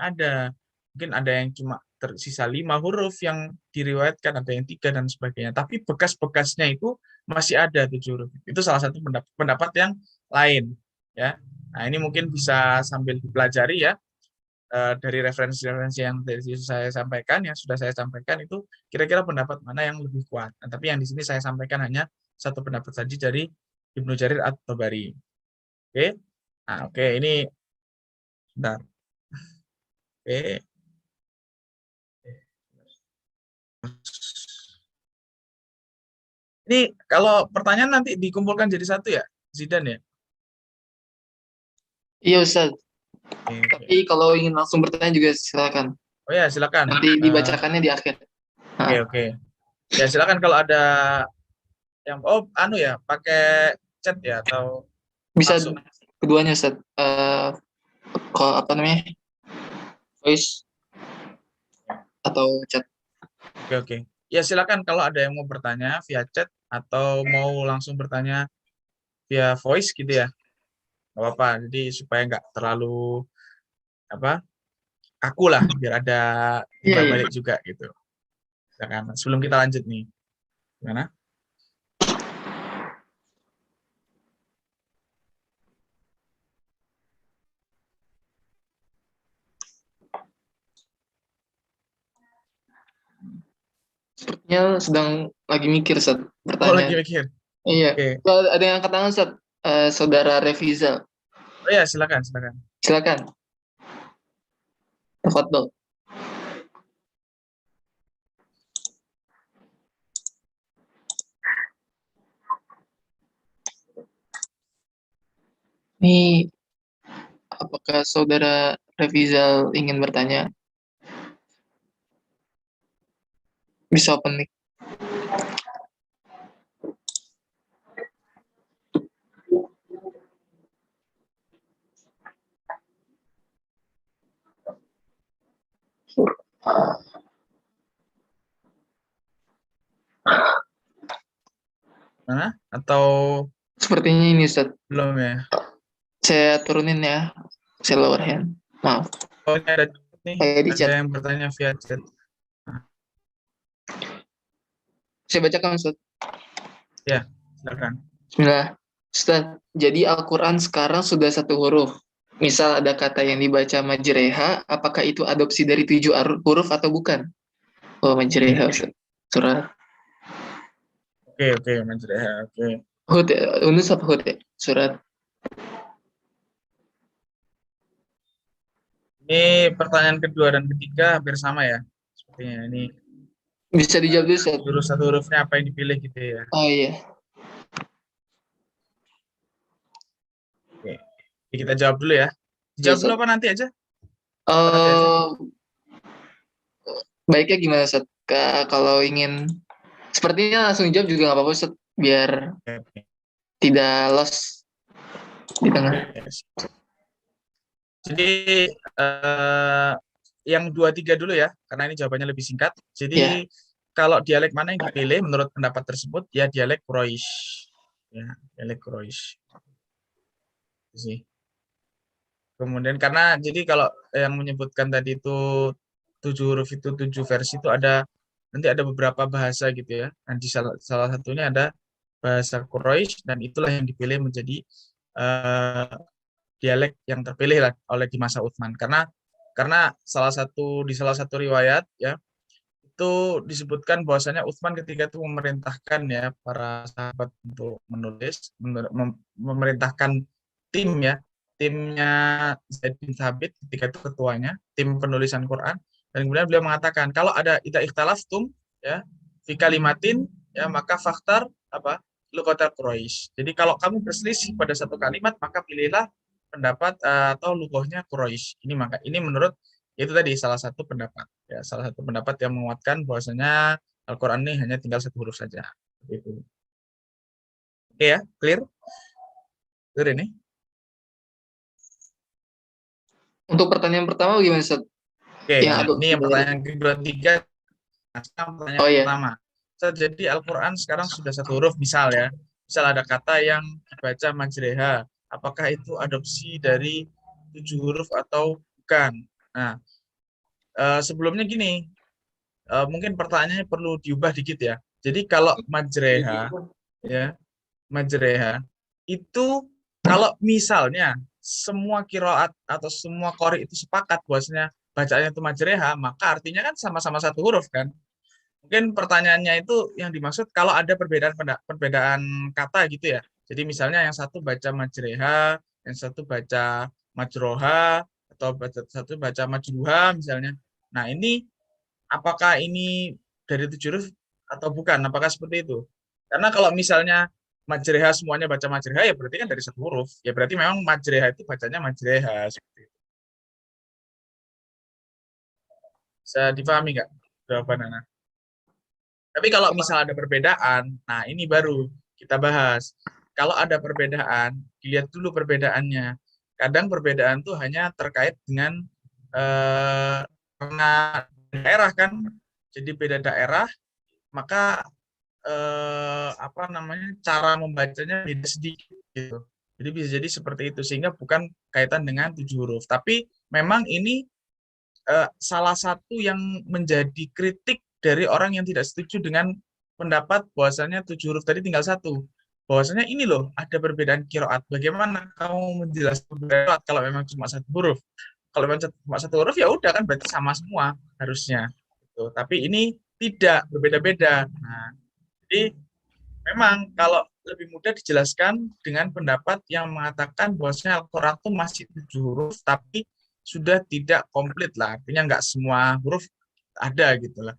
ada. Mungkin ada yang cuma tersisa 5 huruf yang diriwayatkan, ada yang 3 dan sebagainya. Tapi bekas-bekasnya itu masih ada 7 huruf. Itu salah satu pendapat yang lain, ya. Nah, ini mungkin bisa sambil dipelajari ya, dari referensi-referensi yang tadi saya sampaikan, yang sudah saya sampaikan itu kira-kira pendapat mana yang lebih kuat. Nah, tapi yang di sini saya sampaikan hanya satu pendapat saja dari Ibnu Jarir at-Tabari. Oke. Nah, oke, ini bentar. Oke. Ini kalau pertanyaan nanti dikumpulkan jadi satu ya, Zidan ya? Iya Ustaz. Oke, Tapi kalau ingin langsung bertanya juga silakan. oh ya, silakan. Nanti dibacakannya di akhir. Oke, oke. Ya, silakan kalau ada yang anu ya, pakai chat ya atau Bisa langsung. keduanya Ustaz. Kalau apa namanya? Voice atau chat. Oke, oke. Ya, silakan kalau ada yang mau bertanya via chat atau mau langsung bertanya via voice gitu ya. Nggak apa-apa. Jadi supaya nggak terlalu apa, aku lah, biar ada Iya, timbal iya. balik juga gitu. Silakan. Sebelum kita lanjut nih. Gimana? Sepertinya sedang lagi mikir Ustaz Oh, lagi pertanyaan. mikir. Iya. Oke. Kalau ada yang angkat tangan Ustaz, Saudara Revizal. Oh ya, silakan, silakan. Silakan. Tafadhol. Ini apakah Saudara Revizal ingin bertanya? Bisa open mic. Mana? Atau Sepertinya ini Ustaz. belum ya? Saya turunin ya. Saya lower hand. Maaf. Oh, ini ada nih. Kayak di Ada chat. yang bertanya via chat. Saya bacakan Ustaz. Ya, silakan. Bismillah. Ustaz, jadi Al-Quran sekarang sudah 1 huruf. Misal ada kata yang dibaca majreha, apakah itu adopsi dari 7 huruf atau bukan? Oh, majreha Ustaz. Surat Oke, oke, Majreha. Oke. Hud, Unus apa Hud ya? Surat. Ini pertanyaan kedua dan ketiga hampir sama ya. Sepertinya ini Bisa dijawab dulu Ustaz. satu hurufnya apa yang dipilih gitu ya. Oh iya. Oke. Jadi kita jawab dulu ya. Iya Jawab dulu Ustaz. apa nanti aja? Nanti aja. Baiknya gimana Ustaz? Kalau ingin sepertinya langsung jawab juga nggak apa-apa Ustaz, biar Oke. tidak lost di tengah. Yes. Jadi yang 2-3 dulu ya, karena ini jawabannya lebih singkat. Jadi Ya. kalau dialek mana yang dipilih menurut pendapat tersebut, ya dialek Quraisy. Ya, dialek Quraisy. Itu sih. Kemudian karena jadi kalau yang menyebutkan tadi itu 7 huruf itu 7 versi itu ada, nanti ada beberapa bahasa gitu ya. Nanti salah satunya ada bahasa Quraisy dan itulah yang dipilih menjadi eh, dialek yang terpilih lah oleh di masa Utsman, karena di salah satu riwayat ya, itu disebutkan bahwasanya Utsman ketika itu memerintahkan ya para sahabat untuk menulis, memerintahkan tim ya, timnya Zaid bin Thabit ketika itu ketuanya, tim penulisan Quran, dan kemudian beliau mengatakan kalau ada ida ikhtalaftum ya fi kalimatin ya maka faktar apa luqatal Quraisy. Jadi kalau kamu berselisih pada satu kalimat maka pilihlah pendapat atau lughahnya Quraisy. Ini menurut itu tadi salah satu pendapat ya, salah satu pendapat yang menguatkan bahwasanya Al-Qur'an ini hanya tinggal satu huruf saja. Itu. Oke ya, clear? Clear ini? Untuk pertanyaan pertama gimana, Ustaz? Oke, Yang nah, adopsi ini yang dari. pertanyaan kedua, tiga. Nah, sekarang pertanyaan Oh iya. pertama. Jadi Al-Quran sekarang sudah satu huruf, misal ya. Misal ada kata yang dibaca majreha. Apakah itu adopsi dari 7 huruf atau bukan? Nah, sebelumnya gini, mungkin pertanyaannya perlu diubah dikit ya. Jadi kalau majreha, ya, majreha, itu kalau misalnya semua kiroat atau semua qori itu sepakat bahwasanya bacaannya itu majreha, maka artinya kan sama-sama satu huruf kan. Mungkin pertanyaannya itu yang dimaksud kalau ada perbedaan kata gitu ya. Jadi misalnya yang satu baca majreha, yang satu baca majroha, atau satu baca majruha misalnya. Nah ini apakah ini dari 7 huruf atau bukan? Apakah seperti itu? Karena kalau misalnya majreha semuanya baca majreha ya berarti kan dari satu huruf. Ya berarti memang majreha itu bacanya majreha seperti itu. Bisa dipahami nggak jawaban Nana? Tapi kalau misal ada perbedaan, nah ini baru kita bahas. Kalau ada perbedaan, dilihat dulu perbedaannya. Kadang perbedaan tuh hanya terkait dengan karena daerah kan. Jadi beda daerah, maka apa namanya cara membacanya beda sedikit gitu. Jadi bisa jadi seperti itu sehingga bukan kaitan dengan 7 huruf. Tapi memang ini salah satu yang menjadi kritik dari orang yang tidak setuju dengan pendapat bahwasanya 7 huruf tadi tinggal satu. Bahwasanya ini loh ada perbedaan kiroat. Bagaimana kamu menjelaskan perbedaan kiroat kalau memang cuma satu huruf? Kalau memang cuma satu huruf ya udah kan berarti sama semua harusnya. Gitu. Tapi ini tidak berbeda-beda. Nah, jadi memang kalau lebih mudah dijelaskan dengan pendapat yang mengatakan bahwasanya Al-Quran itu masih 7 huruf, tapi sudah tidak komplit lah. Artinya nggak semua huruf ada gitu lah.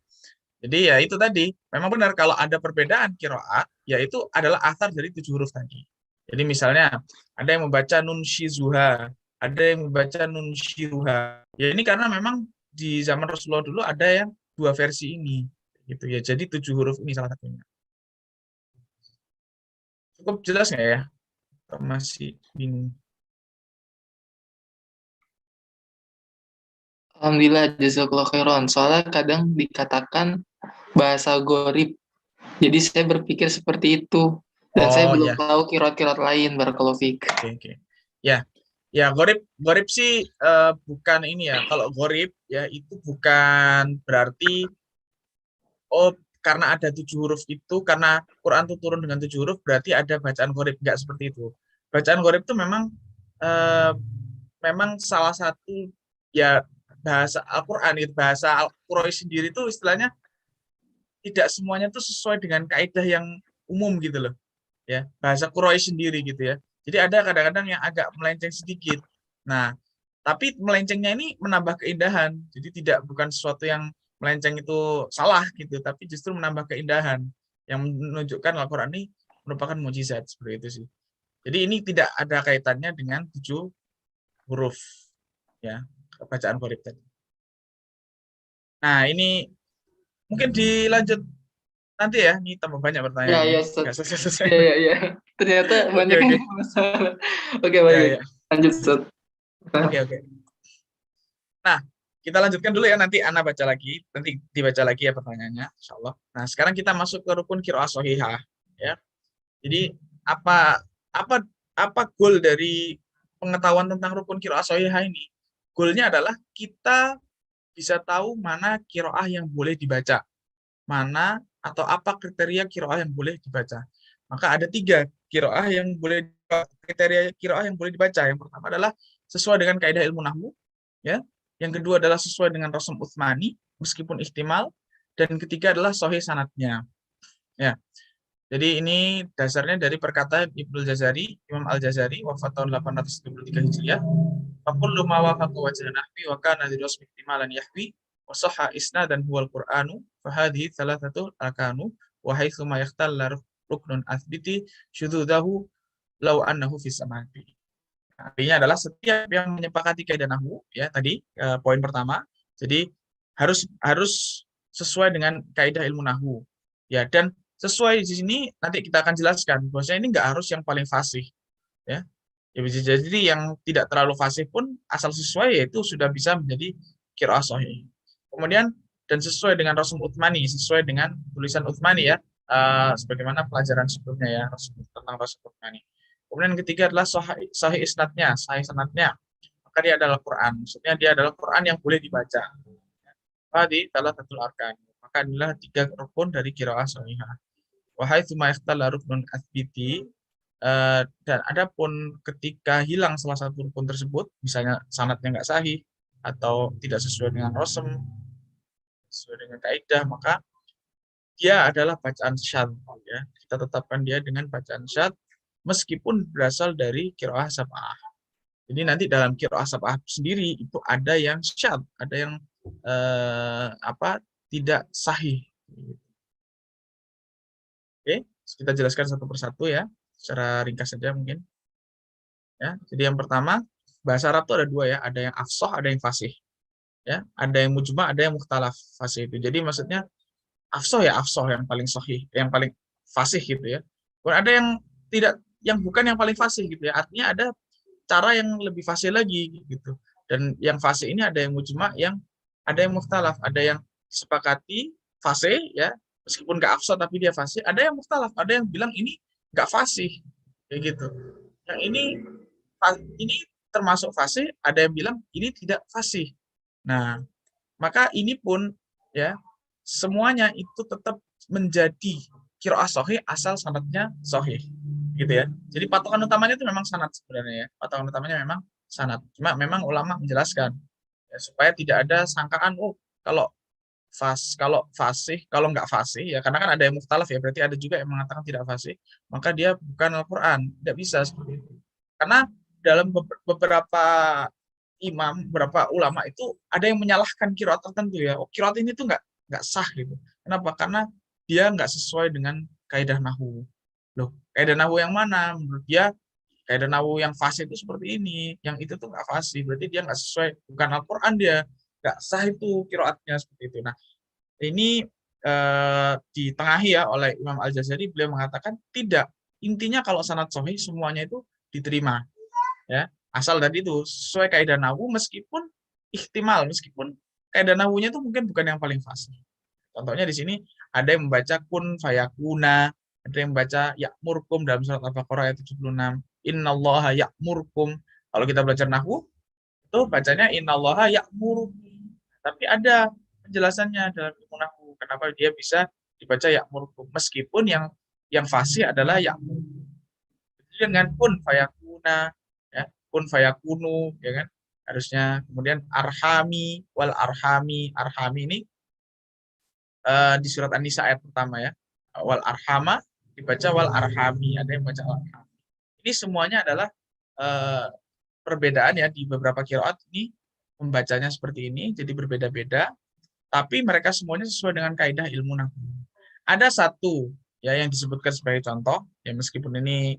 Jadi ya itu tadi, memang benar kalau ada perbedaan kiroat, ya itu adalah asar dari 7 huruf tadi. Jadi misalnya ada yang membaca nun shizuha, ada yang membaca nun shiruha. Ya ini karena memang di zaman Rasulullah dulu ada yang dua versi ini, gitu ya. Jadi 7 huruf ini salah satunya. Cukup jelas nggak ya? Masih bingung. Alhamdulillah, jazakallah khairan. Soalnya kadang dikatakan bahasa gorib. Jadi saya berpikir seperti itu. Dan saya Oh belum ya, tahu kirat-kirat lain, barakallahu fiik. oke oke. Ya, ya gorib gorib sih bukan ini ya. Kalau gorib ya itu bukan berarti oh karena ada 7 huruf itu karena Quran itu turun dengan 7 huruf berarti ada bacaan gorib, nggak seperti itu. Bacaan gorib itu memang eh, memang salah satu ya bahasa Al-Quran itu bahasa Al-Quraisy sendiri itu istilahnya tidak semuanya itu sesuai dengan kaidah yang umum gitu loh ya bahasa Quraisy sendiri gitu ya. Jadi ada kadang-kadang yang agak melenceng sedikit. Nah, tapi melencengnya ini menambah keindahan. Jadi tidak bukan sesuatu yang melenceng itu salah gitu, tapi justru menambah keindahan yang menunjukkan Al-Qur'an ini merupakan mukjizat seperti itu sih. Jadi ini tidak ada kaitannya dengan 7 huruf ya, bacaan Qorib tadi. Nah, ini mungkin dilanjut nanti ya, ini tambah banyak Ya, pertanyaannya. ya, Nggak Ustaz. selesai-selesai. Ya, ya, ya. Ternyata Oke, banyak oke. yang masalah. Oke, Ya, baik. ya. Lanjut, Ustaz. Oke, oke. Nah, kita lanjutkan dulu ya, nanti Ana baca lagi, nanti dibaca lagi ya pertanyaannya, insya Allah. Nah, sekarang kita masuk ke rukun qiraah shahihah, ya. Jadi apa apa apa goal dari pengetahuan tentang rukun qiraah shahihah ini? Goalnya adalah kita bisa tahu mana qiraah yang boleh dibaca, mana atau apa kriteria qiraah yang boleh dibaca. Maka ada 3 qiraah yang boleh kriteria qiraah yang boleh dibaca. Yang pertama adalah sesuai dengan kaidah ilmu nahwu, ya. Yang kedua adalah sesuai dengan Rasul Utsmani meskipun ihtimal. dan ketiga adalah sahih sanadnya. Ya. Jadi ini dasarnya dari perkataan Ibnu Jazari, Imam Al-Jazari, wafat tahun 833 Hijriah. Fakullu ma wafaqa wajha nahwi wa kana dirasmi ihtimalan yahwi wa sahha isnadan huwal Qur'anu fa hadhihi thalathatu arkanu wa haitsu ma yakhtalla ruknun athbiti syudzudahu law annahu fi samati. Artinya adalah setiap yang menyepakati kaidah nahwu ya tadi poin pertama. Jadi harus sesuai dengan kaidah ilmu nahwu. Ya, dan sesuai di sini nanti kita akan jelaskan bahwasanya ini nggak harus yang paling fasih ya. Ya bisa jadi yang tidak terlalu fasih pun asal sesuai yaitu sudah bisa menjadi qiraah sahih. Kemudian dan sesuai dengan Rasul Utsmani, sesuai dengan tulisan Utsmani ya, sebagaimana pelajaran sebelumnya ya tentang Rasul Utsmani. Kemudian yang ketiga adalah sahih isnadnya, sahih sanadnya. Maka dia adalah Quran. Maksudnya dia adalah Quran yang boleh dibaca. Tadi salah satu arkan. Maka inilah 3 rukun dari qiraah sahihah. Wahai tsumma ikhtalla ruknun athbiti, dan adapun ketika hilang salah satu rukun tersebut, misalnya sanadnya nggak sahih atau tidak sesuai dengan rosem, sesuai dengan kaidah, maka dia adalah bacaan syadz. Ya. Kita tetapkan dia dengan bacaan syadz meskipun berasal dari qiraah sab'ah. Jadi nanti dalam qiraah sab'ah sendiri itu ada yang syadz, ada yang tidak sahih. Oke, kita jelaskan satu persatu ya, secara ringkas saja mungkin. Ya, jadi yang pertama bahasa Arab itu ada 2 ya, ada yang afsah, ada yang fasih. Ya, ada yang mujma, ada yang mukhtalaf fasih itu. Jadi maksudnya afsah ya afsah yang paling sahih, yang paling fasih gitu ya. Kemudian ada yang tidak, yang bukan yang paling fasih gitu ya. Artinya ada cara yang lebih fasih lagi gitu. Dan yang fasih ini ada yang mujma, yang ada yang mukhtalaf, ada yang disepakati fasih ya, meskipun nggak afsah tapi dia fasih. Ada yang mukhtalaf, ada yang bilang ini nggak fasih kayak gitu. Yang ini termasuk fasih, ada yang bilang ini tidak fasih. Nah, maka ini pun ya semuanya itu tetap menjadi qiraah sahih asal sanadnya sahih. Gitu ya. Jadi patokan utamanya itu memang sanad sebenarnya ya. Patokan utamanya memang sanad. Cuma memang ulama menjelaskan ya, supaya tidak ada sangkaan kalau kalau fasih, kalau nggak fasih ya, karena kan ada yang mukhtalaf ya, berarti ada juga yang mengatakan tidak fasih, maka dia bukan Al-Qur'an. Tidak bisa seperti itu. Karena dalam beberapa imam, beberapa ulama itu ada yang menyalahkan qiraat tertentu ya. Oh, qiraat ini tuh nggak sah gitu. Kenapa? Karena dia nggak sesuai dengan kaidah nahwu. Loh, kaidah nahwu yang mana? Menurut dia kaidah nahwu yang fasih itu seperti ini, yang itu tuh nggak fasih. Berarti dia nggak sesuai, bukan Al-Qur'an dia. Nggak sah itu qiraatnya seperti itu. Nah, ini ditengahi ya oleh Imam Al-Jazari, beliau mengatakan tidak. Intinya kalau sanad sahih semuanya itu diterima ya, asal tadi itu sesuai kaidah nahwu meskipun ihtimal, meskipun kaidah nahwunya itu mungkin bukan yang paling fasih. Contohnya di sini ada yang membaca kun fayakuna, ada yang membaca ya'murkum dalam surat Al-Baqarah ayat 76, innallaha ya'murkum. Kalau kita belajar nahwu itu bacanya innallaha ya'murukum. Tapi ada penjelasannya dalam ilmu nahwu kenapa dia bisa dibaca ya'murkum meskipun yang fasih adalah ya'murkum. Dengan kun fayakuna ya, kun fayakunu ya kan, harusnya. Kemudian arhami wal arhami ini di surat An-Nisa ayat pertama ya, wal arhama dibaca wal arhami, ada yang baca wal arhami. Ini semuanya adalah perbedaan ya, di beberapa qiraat ini membacanya seperti ini, jadi berbeda-beda, tapi mereka semuanya sesuai dengan kaidah ilmu nahwu. Ada satu ya yang disebutkan sebagai contoh ya, meskipun ini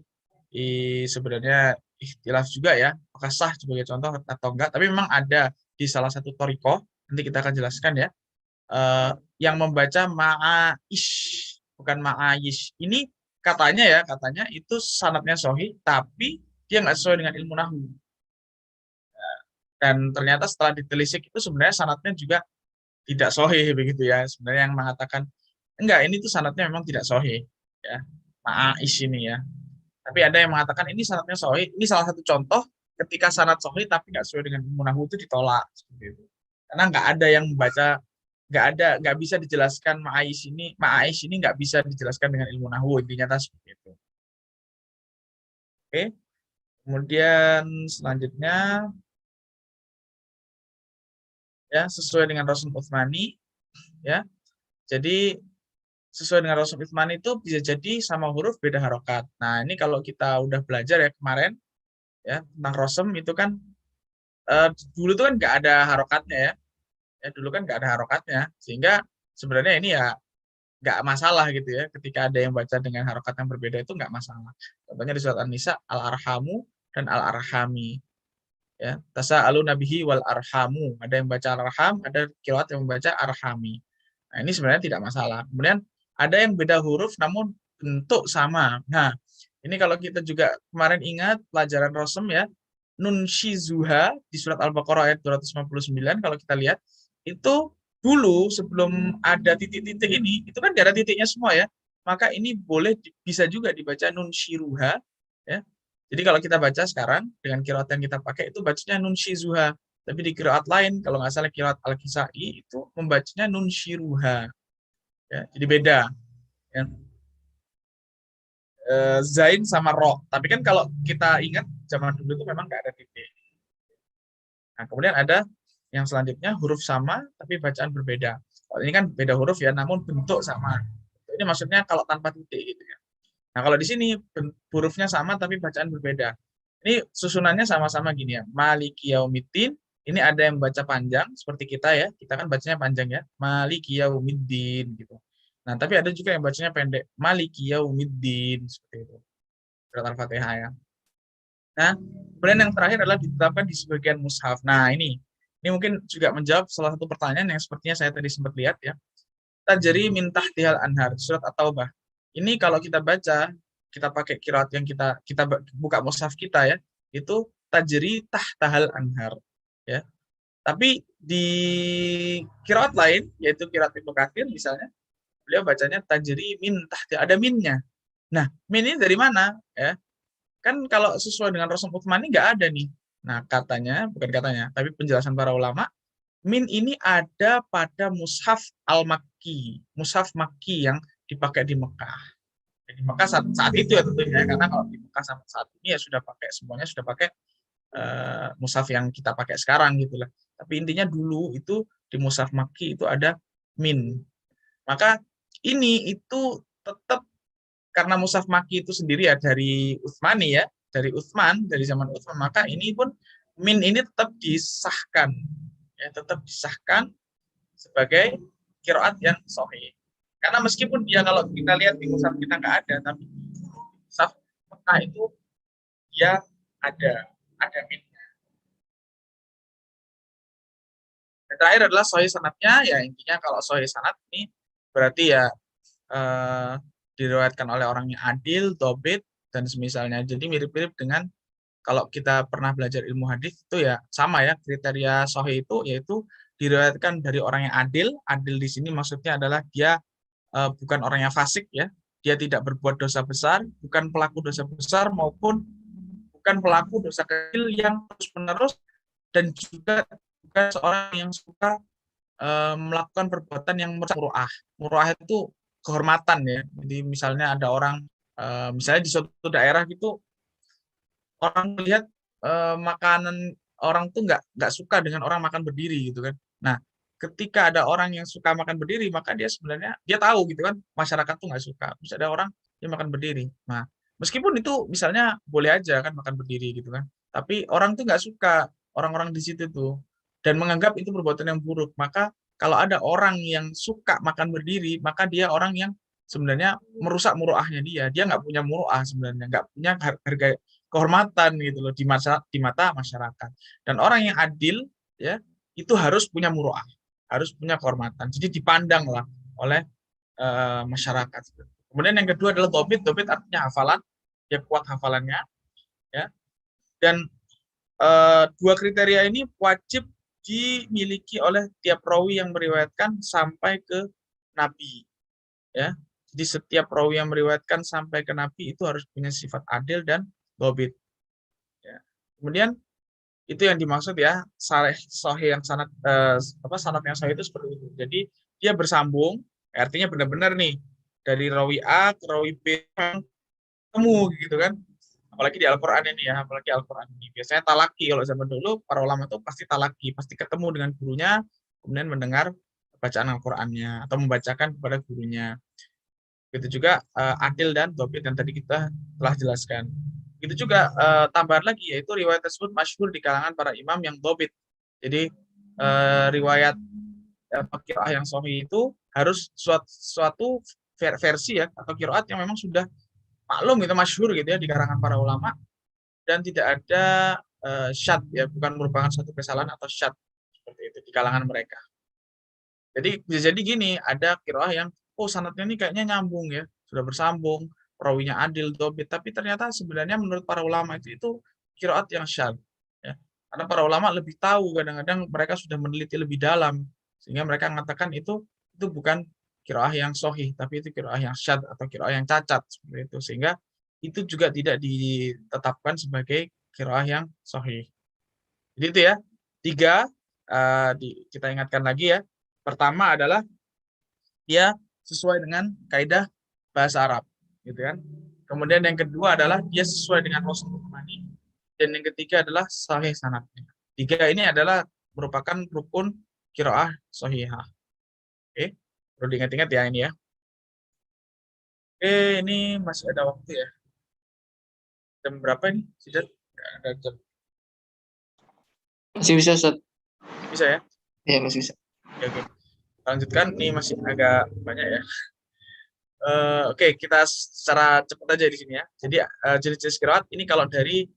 sebenarnya ikhtilaf juga ya, apakah sah sebagai contoh atau enggak, tapi memang ada di salah satu thoriqah, nanti kita akan jelaskan ya, yang membaca ma'aish bukan ma'ayish. Ini katanya itu sanadnya sahih tapi dia nggak sesuai dengan ilmu nahwu. Dan ternyata setelah ditelisik itu sebenarnya sanadnya juga tidak sahih begitu ya. Sebenarnya yang mengatakan enggak, ini tuh sanadnya memang tidak sahih ya. Ma'aish ini ya. Tapi ada yang mengatakan ini sanadnya sahih. Ini salah satu contoh ketika sanad sahih tapi nggak sesuai dengan ilmu nahwu itu ditolak seperti itu. Karena nggak ada yang membaca, nggak bisa dijelaskan ma'aish ini nggak bisa dijelaskan dengan ilmu nahwu, intinya seperti itu. Oke. Kemudian selanjutnya ya, sesuai dengan Rasul Utsmani ya, Jadi sesuai dengan Rasul Utsman itu bisa jadi sama huruf beda harokat. Nah ini kalau kita udah belajar ya kemarin ya tentang rosem itu kan dulu tuh kan nggak ada harokatnya ya. Dulu kan nggak ada harokatnya sehingga sebenarnya ini ya nggak masalah gitu ya. Ketika ada yang baca dengan harokat yang berbeda itu nggak masalah. Contohnya di surat An-Nisa al-arhamu dan al-arhami. Ya, tasa'alu nabihi wal arhamu. Ada yang baca al-arham, ada qiraat yang membaca arhami. Nah, ini sebenarnya tidak masalah. Kemudian ada yang beda huruf namun bentuk sama. Nah, ini kalau kita juga kemarin ingat pelajaran Rosem ya, nun shizuha di surat Al-Baqarah ayat 259 kalau kita lihat itu dulu sebelum ada titik-titik ini, itu kan nggak ada titiknya semua ya. Maka ini boleh bisa juga dibaca nun shiruha ya. Jadi kalau kita baca sekarang dengan qiraat yang kita pakai itu bacanya nun shizuha. Tapi di qiraat lain kalau nggak salah qiraat Al-Kisai itu membacanya nun shiruha. Ya, jadi beda ya. Zain sama ro. Tapi kan kalau kita ingat zaman dulu itu memang nggak ada titik. Nah, kemudian ada yang selanjutnya huruf sama tapi bacaan berbeda. Kalau ini kan beda huruf ya, namun bentuk sama. Ini maksudnya kalau tanpa titik gitu ya. Nah, kalau di sini hurufnya sama tapi bacaan berbeda. Ini susunannya sama-sama gini ya. Maliki yaumiddin, ini ada yang baca panjang seperti kita ya. Kita kan bacanya panjang ya. Maliki yaumiddin gitu. Nah, tapi ada juga yang bacanya pendek. Maliki yaumiddin seperti itu. Surat Al-Fatihah ya. Nah, kemudian yang terakhir adalah ditetapkan di sebagian mushaf. Nah, ini mungkin juga menjawab salah satu pertanyaan yang sepertinya saya tadi sempat lihat ya. Tajri min tahtihal anhar, surat At-Taubah. Ini kalau kita baca, kita pakai qiraat yang kita buka mushaf kita ya, itu tajri tahtahal anhar ya. Tapi di qiraat lain yaitu qiraat Ibnu Katsir misalnya, beliau bacanya tajri min tahti, ada minnya. Nah, min ini dari mana ya? Kan kalau sesuai dengan Rasul Utsmani nggak ada nih. Nah, katanya, bukan katanya, tapi penjelasan para ulama, min ini ada pada mushaf al-Makki, mushaf Makki yang dipakai di Mekah. Di Mekah saat itu ya tentunya, karena kalau di Mekah sampai saat ini ya sudah pakai, semuanya sudah pakai mushaf yang kita pakai sekarang gitu lah. Tapi intinya dulu itu di mushaf Makki itu ada min. Maka ini itu tetap karena mushaf Makki itu sendiri ya dari Utsmani ya, dari Utsman, dari zaman Utsman, maka ini pun min ini tetap disahkan ya, tetap disahkan sebagai qiraat yang sahih. Karena meskipun dia kalau kita lihat di mushaf kita nggak ada, tapi mushaf Mekah itu dia ada minnya. Dan terakhir adalah sahih sanadnya, ya intinya kalau sahih sanad ini berarti ya diriwayatkan oleh orang yang adil, dobit, dan semisalnya. Jadi mirip-mirip dengan kalau kita pernah belajar ilmu hadis itu ya sama ya, kriteria sahih itu yaitu diriwayatkan dari orang yang adil. Adil di sini maksudnya adalah dia bukan orang yang fasik ya, dia tidak berbuat dosa besar, bukan pelaku dosa besar maupun bukan pelaku dosa kecil yang terus-menerus, dan juga bukan seorang yang suka melakukan perbuatan yang merusak muruah. Muruah itu kehormatan ya. Jadi misalnya ada orang misalnya di suatu daerah gitu orang melihat makanan orang tuh nggak suka dengan orang makan berdiri gitu kan. Nah, ketika ada orang yang suka makan berdiri, maka dia sebenarnya dia tahu gitu kan masyarakat tuh nggak suka. Bisa ada orang yang makan berdiri. Nah, meskipun itu misalnya boleh aja kan makan berdiri gitu kan, tapi orang tuh nggak suka orang-orang di situ tuh dan menganggap itu perbuatan yang buruk. Maka kalau ada orang yang suka makan berdiri, maka dia orang yang sebenarnya merusak muruahnya dia. Dia nggak punya muruah sebenarnya, nggak punya harga kehormatan gitu loh di mata masyarakat. Dan orang yang adil ya itu harus punya muruah, harus punya kehormatan. Jadi dipandang lah oleh masyarakat. Kemudian yang kedua adalah dobit. Dobit artinya hafalan, dia kuat hafalannya ya. Dan dua kriteria ini wajib dimiliki oleh tiap rawi yang meriwayatkan sampai ke Nabi ya. Jadi setiap rawi yang meriwayatkan sampai ke Nabi itu harus punya sifat adil dan dobit. Ya. Kemudian itu yang dimaksud ya sahih yang sanad sanad yang sahih itu seperti itu. Jadi dia bersambung, artinya benar-benar nih dari rawi A ke rawi B ketemu gitu kan. Apalagi di Al-Qur'an ini ya, apalagi Al-Qur'an ini. Biasanya talaki kalau zaman dulu para ulama itu pasti talaki, pasti ketemu dengan gurunya kemudian mendengar bacaan Al-Qur'annya atau membacakan kepada gurunya. Begitu juga adil dan dhabit yang tadi kita telah jelaskan. Begitu juga tambahan lagi, yaitu riwayat tersebut masyhur di kalangan para imam yang dhabit. Jadi riwayat qiraah yang sahih itu harus suatu versi ya atau qiraat yang memang sudah maklum itu masyhur gitu ya di kalangan para ulama, dan tidak ada syadz ya, bukan merupakan suatu kesalahan atau syadz seperti itu di kalangan mereka. Jadi bisa jadi gini, ada qiraah yang sanadnya ini kayaknya nyambung ya, sudah bersambung, perawinya adil, dhabit, tapi ternyata sebenarnya menurut para ulama itu qiraat yang syadz ya. Karena para ulama lebih tahu, kadang-kadang mereka sudah meneliti lebih dalam sehingga mereka mengatakan itu bukan qiraah yang sahih, tapi itu qiraah yang syadz atau qiraah yang cacat seperti itu. Sehingga itu juga tidak ditetapkan sebagai qiraah yang sahih. Jadi itu ya, 3 kita ingatkan lagi ya. Pertama adalah dia sesuai dengan kaidah bahasa Arab, gitu kan. Kemudian yang kedua adalah dia sesuai dengan Rasul Utsmani, dan yang ketiga adalah sahih sanadnya. 3 ini adalah merupakan rukun qiraah sahihah. Oke, perlu diingat-ingat ya ini ya. Oke, ini masih ada waktu ya. Jam berapa ini? Sudah ada jam. Masih bisa, Ustaz? Bisa ya? Iya, masih bisa. Oke. Lanjutkan, ini masih agak banyak ya. Oke, kita secara cepat aja di sini ya. Jadi jenis-jenis qiraat ini kalau dari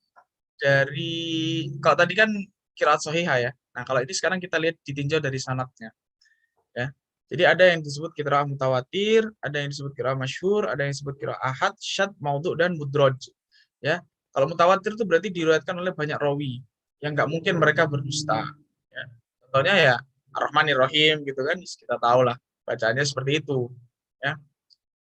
kalau tadi kan qiraat sahihah ya. Nah, kalau ini sekarang kita lihat ditinjau dari sanadnya ya. Jadi ada yang disebut qiraat mutawatir, ada yang disebut qiraat masyhur, ada yang disebut qiraat ahad, syadz, maudhu, dan mudraj. Ya. Kalau mutawatir itu berarti diriwayatkan oleh banyak rawi yang nggak mungkin mereka berdusta. Ya. Contohnya ya Ar-Rahmanir Rahim gitu kan, kita tahu lah bacaannya seperti itu. Ya.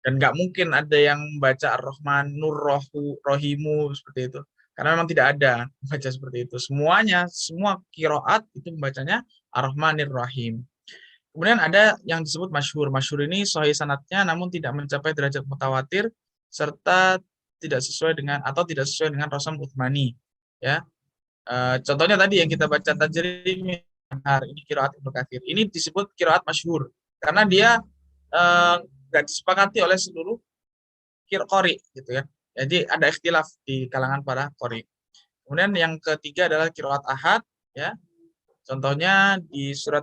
Dan nggak mungkin ada yang baca Ar-Rahman, Nur, Rohimu seperti itu. Karena memang tidak ada baca seperti itu. Semua qiraat itu membacanya Ar-Rahmanir Rahim. Kemudian ada yang disebut masyhur. Masyhur ini sahih sanadnya namun tidak mencapai derajat mutawatir serta tidak sesuai dengan Rasul Utsmani. Ya. Contohnya tadi yang kita baca Tajrim ini qiraat Ibnu Katsir. Ini disebut qiraat masyhur karena dia nggak disepakati oleh seluruh qori gitu ya. Jadi ada ikhtilaf di kalangan para qori. Kemudian yang ketiga adalah qiraat ahad ya. Contohnya di surat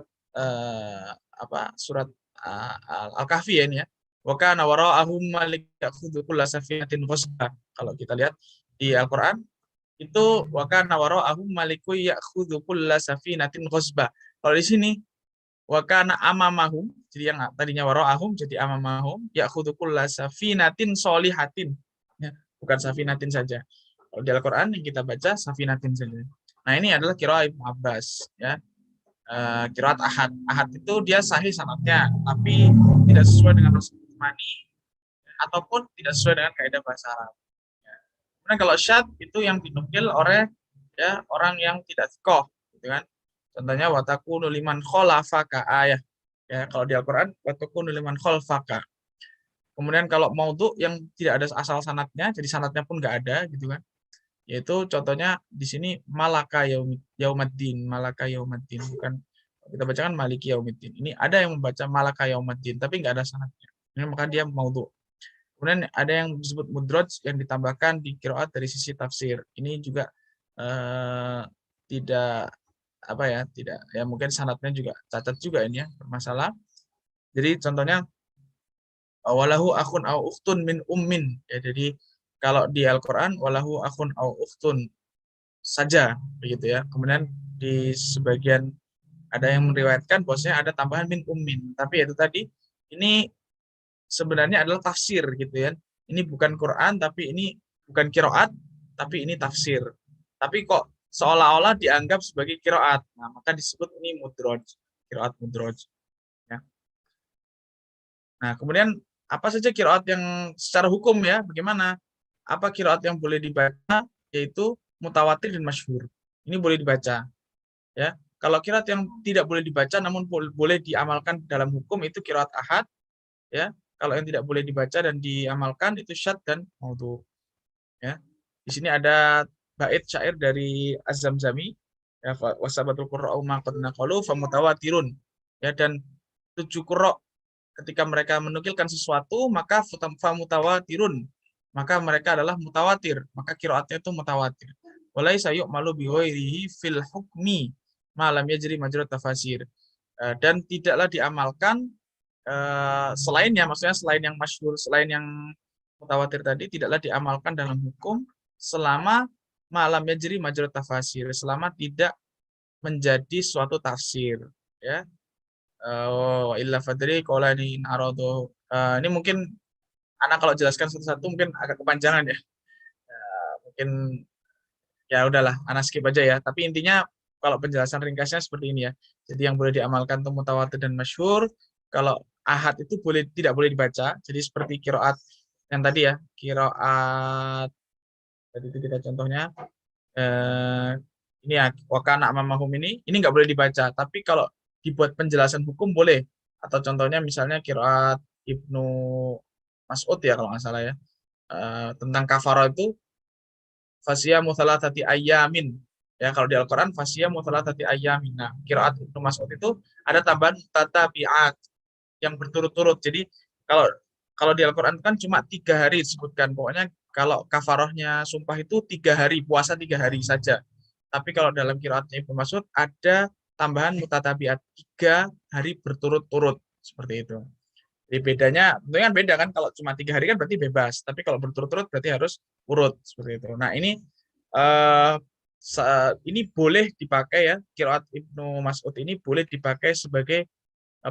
surat Al-Kahfi ya ini ya. Wa kana wara'ahum malik ya'khudhu kulla safinatin ghasba. Kalau kita lihat di Al-Qur'an itu wa kana wara'ahum maliku ya'khudhu kulla safinatin ghasba. Kalau di sini wa kana amamahum, jadi yang tadinya wara'ahum jadi amamahum ya'khudhu kulla safinatin solihatin. Ya, bukan safinatin saja. Kalau di Al-Qur'an yang kita baca safinatin saja. Nah, ini adalah qiraat Ibnu Abbas ya. Qiraat ahad. Ahad itu dia sahih sanadnya, tapi tidak sesuai dengan Rasul Utsmani ataupun tidak sesuai dengan kaidah bahasa Arab. Ya. Kemudian kalau syadz itu yang dinukil oleh ya orang yang tidak tsikoh, gitu kan. Contohnya watakunu liman khalafaka ayah. Ya, kalau di Al-Qur'an watakunu liman khalfaka. Kemudian kalau maudhu yang tidak ada asal sanadnya, jadi sanadnya pun nggak ada, gitu kan. Yaitu contohnya di sini malaka yaumaddin, bukan kita bacakan maliki yaumiddin. Ini ada yang membaca malaka yaumaddin tapi nggak ada sanadnya. Ini maka dia maudhu. Kemudian ada yang disebut mudraj yang ditambahkan di qiraat dari sisi tafsir. Ini juga tidak tidak ya, mungkin sanadnya juga cacat juga ini ya, bermasalah. Jadi contohnya walahu akhun au ukhtun min ummin ya, jadi kalau di Al-Qur'an walahu akhun au ukhtun saja begitu ya. Kemudian di sebagian ada yang meriwayatkan bahwasanya ada tambahan min ummin, tapi itu tadi ini sebenarnya adalah tafsir gitu ya. Ini bukan Quran, tapi ini bukan qiraat, tapi ini tafsir. Tapi kok seolah-olah dianggap sebagai qiraat. Nah, maka disebut ini mudraj, qiraat mudraj ya. Nah, kemudian apa saja qiraat yang secara hukum ya, bagaimana? Apa qiraat yang boleh dibaca? Yaitu mutawatir dan masyhur. Ini boleh dibaca. Ya. Kalau qiraat yang tidak boleh dibaca namun boleh diamalkan dalam hukum itu qiraat ahad, ya. Kalau yang tidak boleh dibaca dan diamalkan itu syadz dan maudhu. Ya. Di sini ada bait syair dari Az-Zamzami, ya, wasabatul qurra'u ma qad naqalu fa mutawatirun. Ya, dan 7 qurra ketika mereka menukilkan sesuatu maka famutawatirun, maka mereka adalah mutawatir, maka qiraatnya itu mutawatir. Walaisa yu'malu bi ghairihi fil hukmi ma lam yajri majra tafasir. Dan tidaklah diamalkan selainnya, maksudnya selain yang masyhur, selain yang mutawatir tadi, tidaklah diamalkan dalam hukum selama malam yajri majra tafasir, selama tidak menjadi suatu tafsir, ya. Illa fadri qala in aradu. Ini mungkin anak kalau jelaskan satu-satu mungkin agak kepanjangan ya. Mungkin ya udahlah, anak skip aja ya. Tapi intinya kalau penjelasan ringkasnya seperti ini ya. Jadi yang boleh diamalkan itu mutawatir dan masyhur. Kalau ahad itu tidak boleh dibaca. Jadi seperti qiraat yang tadi ya, qiraat tadi itu kita contohnya ini ya, wakana amamahum ini nggak boleh dibaca. Tapi kalau dibuat penjelasan hukum boleh. Atau contohnya misalnya qiraat Ibnu Mas'ud ya kalau nggak salah ya, tentang kafarah itu fasiyamu thalathati ayyamin. Ya, kalau di Al-Qur'an fasiyamu thalathati ayyamin. Nah, qiraat Ibnu Mas'ud itu ada tambahan tatabi'at yang berturut-turut. Jadi kalau di Al-Qur'an kan cuma 3 hari disebutkan. Pokoknya kalau kafarahnya sumpah itu 3 hari, puasa 3 hari saja. Tapi kalau dalam qiraatnya Ibnu Mas'ud ada tambahan mutatabi'at 3 hari berturut-turut seperti itu. Jadi bedanya, tentunya kan beda kan, kalau cuma 3 hari kan berarti bebas, tapi kalau berturut-turut berarti harus urut seperti itu. Nah ini boleh dipakai ya, qiraat Ibnu Mas'ud ini boleh dipakai sebagai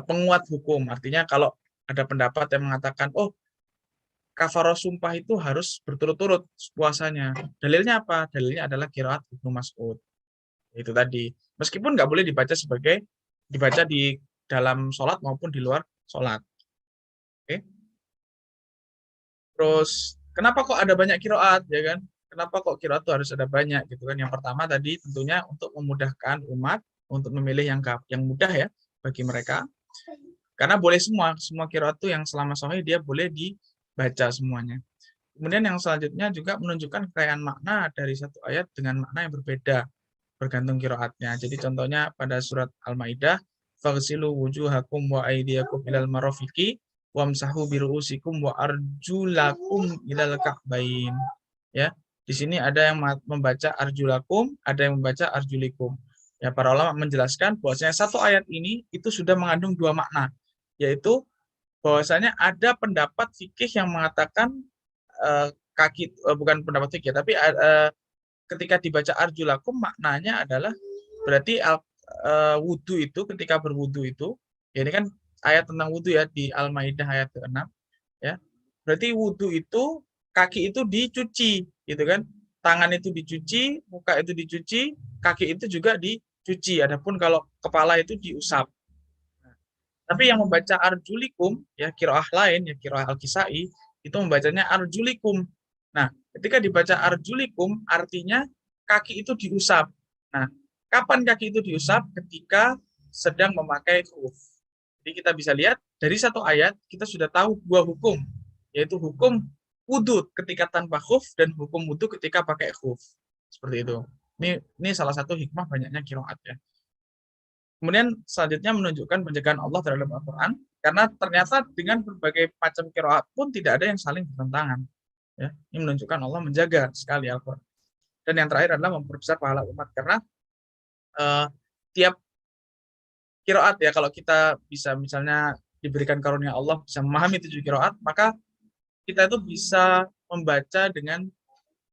penguat hukum. Artinya kalau ada pendapat yang mengatakan, oh kafarah sumpah itu harus berturut-turut puasanya. Dalilnya apa? Dalilnya adalah qiraat Ibnu Mas'ud. Itu tadi. Meskipun nggak boleh dibaca di dalam sholat maupun di luar sholat. Oke. Terus kenapa kok ada banyak qiraat ya kan? Kenapa kok qiraat itu harus ada banyak gitu kan? Yang pertama tadi tentunya untuk memudahkan umat untuk memilih yang mudah ya bagi mereka. Karena boleh semua qiraat itu yang selama sahih dia boleh dibaca semuanya. Kemudian yang selanjutnya juga menunjukkan kekayaan makna dari satu ayat dengan makna yang berbeda bergantung qiraatnya. Jadi contohnya pada surat Al-Maidah, faghsilu wujuhakum wa aydiyakum ilal marafiqi wamsahu biru'usikum wa arjulakum ilal ka'bain. Ya, di sini ada yang membaca arjulakum, ada yang membaca arjulikum. Ya, para ulama menjelaskan bahwasanya satu ayat ini itu sudah mengandung 2 makna, yaitu bahwasanya ada pendapat fikih yang mengatakan kaki bukan pendapat fikih, tapi ketika dibaca arjulakum maknanya adalah berarti wudhu itu ketika berwudhu itu, ya ini kan ayat tentang wudhu ya di Al-Maidah ayat ke-6 ya. Berarti wudhu itu kaki itu dicuci gitu kan. Tangan itu dicuci, muka itu dicuci, kaki itu juga dicuci. Adapun kalau kepala itu diusap. Tapi yang membaca arjulikum ya qiraah lain ya qiraah Al-Kisai itu membacanya arjulikum. Nah, ketika dibaca arjulikum artinya kaki itu diusap. Nah, kapan kaki itu diusap? Ketika sedang memakai khuf. Jadi kita bisa lihat dari satu ayat kita sudah tahu 2 hukum, yaitu hukum wudhu ketika tanpa khuf dan hukum wudhu ketika pakai khuf. Seperti itu. Ini salah satu hikmah banyaknya qiraat ya. Kemudian selanjutnya menunjukkan penjagaan Allah terhadap Al-Quran, karena ternyata dengan berbagai macam qiraat pun tidak ada yang saling bertentangan. Ya, ini menunjukkan Allah menjaga sekali Al-Quran. Dan yang terakhir adalah memperbesar pahala umat, karena tiap qiraat ya, kalau kita bisa misalnya diberikan karunia Allah bisa memahami 7 qiraat, maka kita itu bisa membaca dengan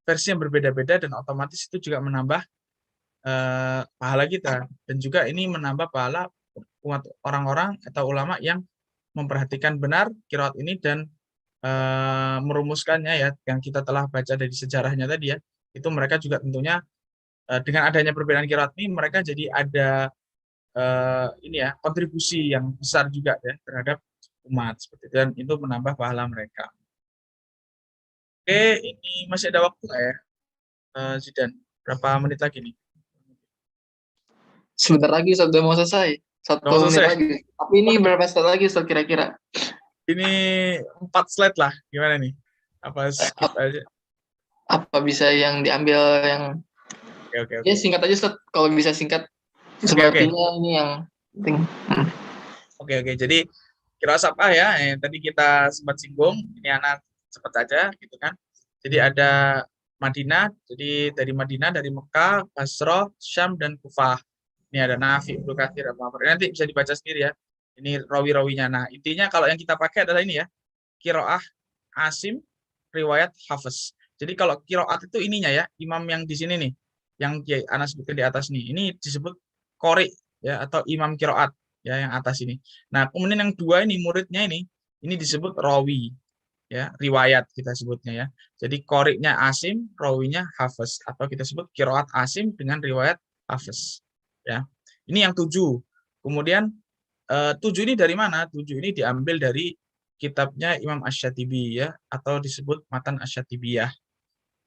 versi yang berbeda-beda dan otomatis itu juga menambah pahala kita, dan juga ini menambah pahala umat orang-orang atau ulama yang memperhatikan benar qiraat ini dan merumuskannya ya, yang kita telah baca dari sejarahnya tadi ya, itu mereka juga tentunya dengan adanya perbedaan qiraat ini mereka jadi ada ini ya kontribusi yang besar juga ya terhadap umat seperti itu, dan itu menambah pahala mereka. Oke, ini masih ada waktu nggak ya, Zidan? Berapa menit lagi nih? Sebentar lagi sudah mau selesai. 1 menit lagi. Tapi ini berapa slide lagi Ustaz kira-kira? Ini 4 slide lah. Gimana nih? Apa skip aja? Apa bisa yang diambil yang Oke. Ya singkat aja Ustaz, kalau bisa singkat. Sepertinya ini yang penting. Oke. Jadi kira apa ya? Tadi kita sempat singgung. Ini anak cepat saja, gitu kan. Jadi ada Madinah. Jadi dari Madinah, dari Mekah, Basrah, Syam, dan Kufah. Ini ada Nafi, Ibnu Katsir, nanti bisa dibaca sendiri ya. Ini rawi-rawinya. Nah, intinya kalau yang kita pakai adalah ini ya. Qiraah Asim, riwayat Hafiz. Jadi kalau qiraat itu ininya ya, imam yang di sini nih, yang Anas sebutkan di atas nih, ini disebut qori ya, atau imam qiraat ya, yang atas ini. Nah, kemudian yang dua ini muridnya ini disebut rawi ya, riwayat kita sebutnya ya. Jadi qori'nya Asim, rawinya Hafiz, atau kita sebut qiraat Asim dengan riwayat Hafiz ya. Ini yang tujuh. Kemudian tujuh ini dari mana? Tujuh ini diambil dari kitabnya Imam Asy-Syatibi ya, atau disebut Matan Asy-Syatibiyah.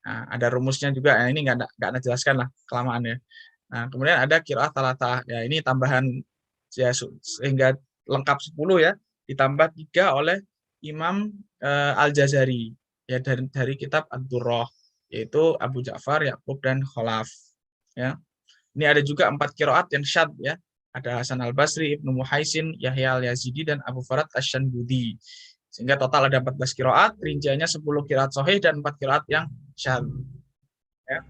Nah, ada rumusnya juga. Ini nggak ada jelaskan lah kelamaan ya. Nah, kemudian ada qiraah talatah. Ya, ini tambahan ya, sehingga lengkap 10 ya, ditambah 3 oleh Imam Al-Jazari ya, dari kitab Ad-Durrah, yaitu Abu Ja'far, Yaqub, dan Khalaf ya. Ini ada juga 4 qiraat yang syad ya. Ada Hasan Al-Basri, Ibnu Muhaisin, Yahya Al-Yazidi, dan Abu Farad Asy-Syanbudi. Sehingga total ada 14 qiraat, rinciannya 10 qiraat sahih dan 4 qiraat yang syad. Ya.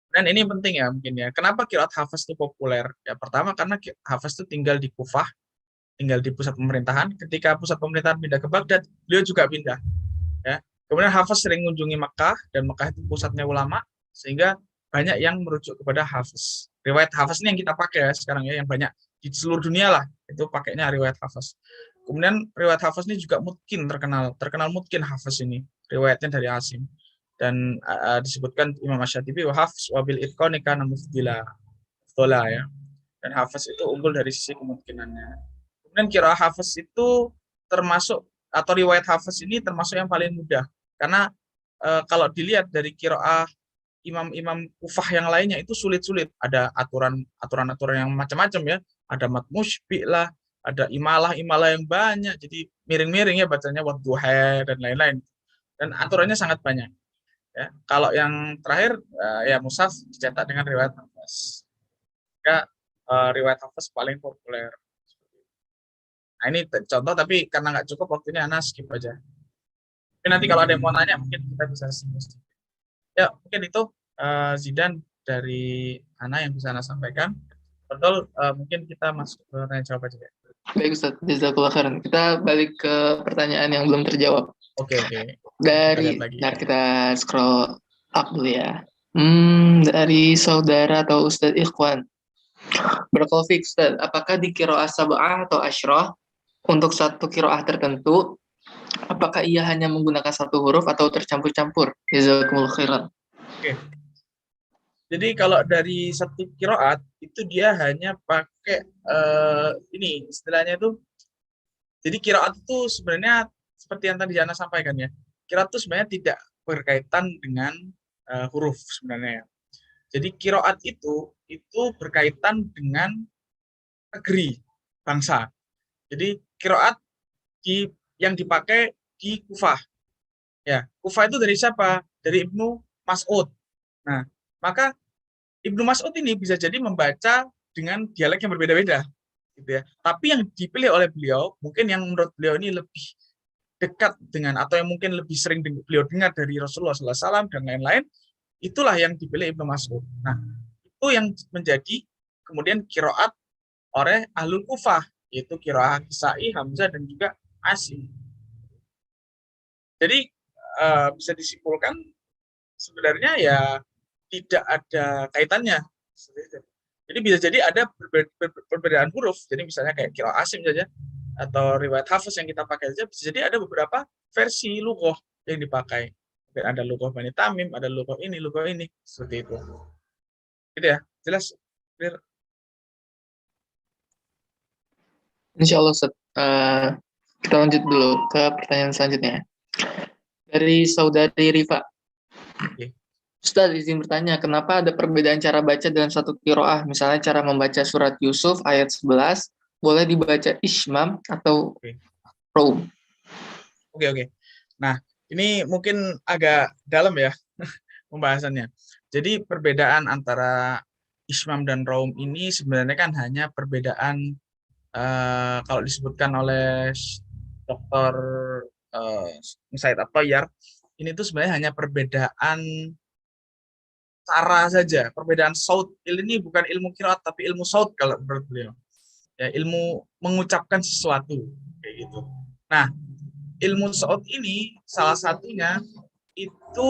Dan ini penting ya mungkin ya. Kenapa qiraat Hafiz itu populer? Ya pertama karena Hafiz itu tinggal di Kufah, tinggal di pusat pemerintahan. Ketika pusat pemerintahan pindah ke Baghdad, beliau juga pindah. Ya. Kemudian Hafiz sering mengunjungi Makkah, dan Makkah itu pusatnya ulama, sehingga banyak yang merujuk kepada Hafiz. Riwayat Hafiz ini yang kita pakai ya sekarang ya, yang banyak di seluruh dunia lah, itu pakainya riwayat Hafiz. Kemudian riwayat Hafiz ini juga mungkin terkenal mungkin Hafiz ini, riwayatnya dari Asim. Dan disebutkan Imam Asy-Syatibi wa Hafiz wa bil itqani kana mufdila ya. Dan Hafiz itu unggul dari sisi kemungkinannya. Kemudian qiraah Hafiz itu termasuk, atau riwayat Hafiz ini termasuk yang paling mudah. Karena kalau dilihat dari qiraah imam-imam Kufah yang lainnya itu sulit-sulit. Ada aturan-aturan yang macam-macam ya. Ada mat musybi lah, ada imalah yang banyak. Jadi miring-miring ya bacanya, wadduha dan lain-lain. Dan aturannya sangat banyak. Ya. Kalau yang terakhir ya mushaf dicetak dengan riwayat Hafiz. Ya, riwayat Hafiz paling populer. Nah ini contoh, tapi karena nggak cukup waktunya, Ana skip aja. Tapi nanti kalau ada yang mau nanya mungkin kita bisa singgung. Ya mungkin itu Zidan dari Ana yang bisa Ana sampaikan. Betul, mungkin kita masuk ke tanya jawab aja ya. Baik Ustaz, jazakallah khairan. Kita balik ke pertanyaan yang belum terjawab. Oke. Kita scroll up dulu ya. Dari saudara atau Ustadz Ikhwan. Barakallahu fiik Ustadz, apakah di qiraah sab'ah atau asyrah untuk satu qiraah tertentu, apakah ia hanya menggunakan satu huruf atau tercampur-campur? Jazakumullah khairan. Oke. Jadi kalau dari satu qiraat itu dia hanya pakai ini istilahnya itu. Jadi qiraat itu sebenarnya seperti yang tadi Ana sampaikan ya. Qiraat itu sebenarnya tidak berkaitan dengan huruf sebenarnya. Jadi qiraat itu berkaitan dengan negeri, bangsa. Jadi qiraat yang dipakai di Kufah. Ya, Kufah itu dari siapa? Dari Ibnu Mas'ud. Nah, maka Ibnu Mas'ud ini bisa jadi membaca dengan dialek yang berbeda-beda, gitu ya. Tapi yang dipilih oleh beliau, mungkin yang menurut beliau ini lebih dekat dengan, atau yang mungkin lebih sering beliau dengar dari Rasulullah SAW dan lain-lain, itulah yang dipilih Ibnu Mas'ud. Nah, itu yang menjadi kemudian qiraat oleh Ahlul Kufah, yaitu qiraah Kisai, Hamzah, dan juga Asim. Jadi bisa disimpulkan sebenarnya ya tidak ada kaitannya. Jadi bisa jadi ada perbedaan huruf. Jadi misalnya kayak qiraah Asim saja, atau riwayat Hafiz yang kita pakai saja, bisa jadi ada beberapa versi lughah yang dipakai. Ada lughah Bani Tamim, ada lughah ini, seperti itu. Gitu ya, jelas? Clear? Insyaallah Ustaz. Kita lanjut dulu ke pertanyaan selanjutnya. Dari saudari Rifa. Okay. Ustaz izin bertanya, kenapa ada perbedaan cara baca dalam satu qiraah? Misalnya cara membaca surat Yusuf ayat 11 boleh dibaca Ishmam atau Rum. Oke. Nah, ini mungkin agak dalam ya pembahasannya. Jadi perbedaan antara Ishmam dan Raum ini sebenarnya kan hanya perbedaan kalau disebutkan oleh Dr. Said At-Thayyar, ini tuh sebenarnya hanya perbedaan cara saja, perbedaan saut. Ini bukan ilmu qiraat tapi ilmu saut kalau menurut beliau. Ya, ilmu mengucapkan sesuatu kayak gitu. Nah, ilmu saut ini salah satunya itu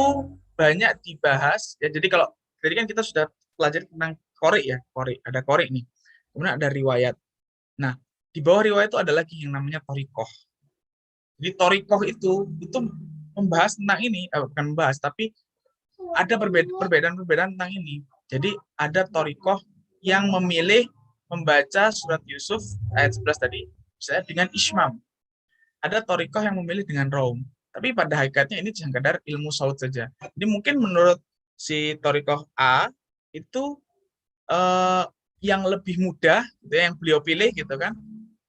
banyak dibahas ya. Jadi kalau tadi kan kita sudah pelajari tentang qori ya, qori, ada qori nih. Kemudian ada riwayat. Nah, di bawah riwayat itu ada lagi yang namanya torikoh. Jadi torikoh itu membahas tentang ini, bukan membahas, tapi ada perbedaan-perbedaan tentang ini. Jadi ada torikoh yang memilih membaca surat Yusuf ayat 11 tadi, misalnya dengan ismam. Ada torikoh yang memilih dengan raum. Tapi pada hakikatnya ini sekedar ilmu saud saja. Jadi mungkin menurut si torikoh A itu yang lebih mudah, gitu ya, yang beliau pilih gitu kan.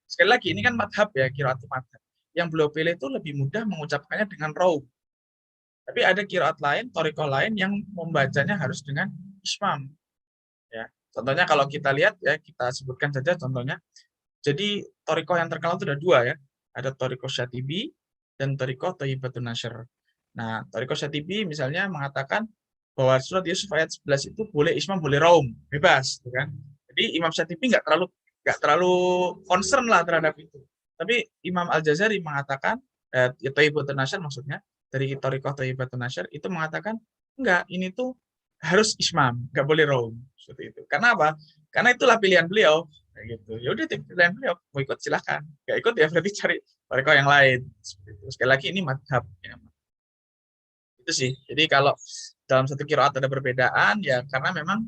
Sekali lagi ini kan madhab ya, qiraat madhab. Yang beliau pilih itu lebih mudah mengucapkannya dengan raum. Tapi ada qiraat lain, torikoh lain yang membacanya harus dengan ismam. Ya, contohnya kalau kita lihat ya, kita sebutkan saja contohnya. Jadi torikoh yang terkenal itu ada dua ya. Ada torikoh Syatibi dan torikoh Thayyibatun Nashr. Nah, torikoh Syatibi misalnya mengatakan bahwa surat Yusuf ayat 11 itu boleh ismam, boleh raum, bebas, gitu kan. Jadi Imam Syatibi nggak terlalu concern lah terhadap itu. Tapi Imam Al-Jazari mengatakan, Thayyibatun Nashr maksudnya, dari torikoh Thayyibatun Nashr itu mengatakan, enggak, ini tuh harus ismam, nggak boleh raum. Seperti itu. Karena apa? Karena itulah pilihan beliau. Kayak gitu. Ya udah pilihan beliau, mau ikut silahkan. Nggak ikut ya berarti cari torikoh yang lain. Seperti itu. Sekali lagi ini madhab. Ya. Itu sih. Jadi kalau dalam satu qiraat ada perbedaan, ya karena memang,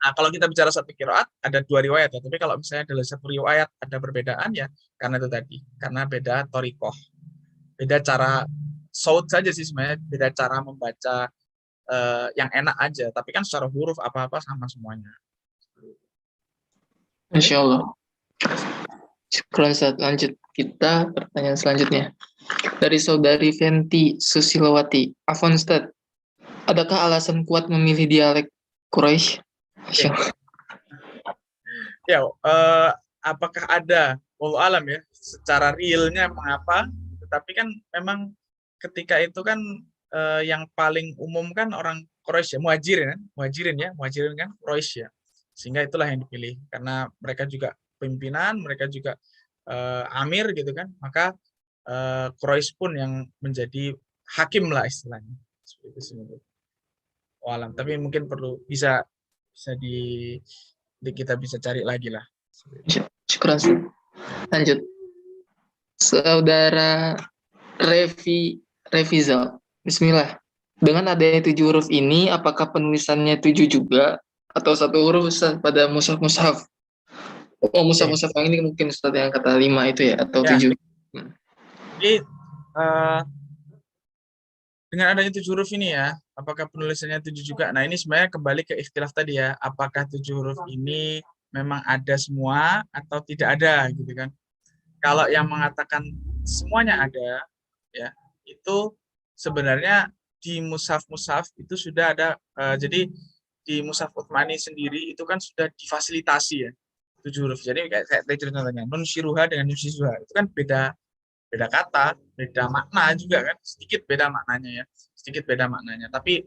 nah kalau kita bicara satu qiraat ada dua riwayat ya. Tapi kalau misalnya dalam satu riwayat ada perbedaan ya karena itu tadi. Karena beda torikoh. Beda cara saut saja sih sebenarnya. Beda cara membaca yang enak aja. Tapi kan secara huruf apa-apa sama semuanya. Insya Allah. Syukran, Ustaz. Lanjut kita pertanyaan selanjutnya. Dari saudari Fenty Susilowati. Afwan, Ustaz. Adakah alasan kuat memilih dialek Quraisy? Masya Allah. Ya, apakah ada? Wallahu alam ya. Secara realnya mengapa? Tetapi kan memang ketika itu kan yang paling umum kan orang Quraisy ya, muhajirin kan Quraisy ya. Sehingga itulah yang dipilih karena mereka juga pimpinan, mereka juga amir gitu kan. Maka Quraisy pun yang menjadi hakim lah istilahnya. Seperti itu sebenarnya. Alam. Tapi mungkin perlu bisa kita bisa cari lagi lah. Syukran, Ustaz. Lanjut. Saudara Revizal. Bismillah. Dengan adanya 7 huruf ini, apakah penulisannya 7 juga atau satu huruf, Ustaz, pada mushaf-mushaf? Oh, mushaf-mushaf yang ini mungkin Ustaz yang kata 5 itu ya, atau 7. Jadi dengan adanya 7 huruf ini ya, apakah penulisannya 7 juga? Nah, ini sebenarnya kembali ke ikhtilaf tadi ya, apakah 7 huruf ini memang ada semua atau tidak ada gitu kan. Kalau yang mengatakan semuanya ada ya, itu sebenarnya di mushaf-mushaf itu sudah ada, jadi di mushaf Utsmani sendiri itu kan sudah difasilitasi ya 7 huruf. Jadi kayak tadi contohnya nun syiruha dengan nun syiruha itu kan beda kata, beda makna juga kan, sedikit beda maknanya. Tapi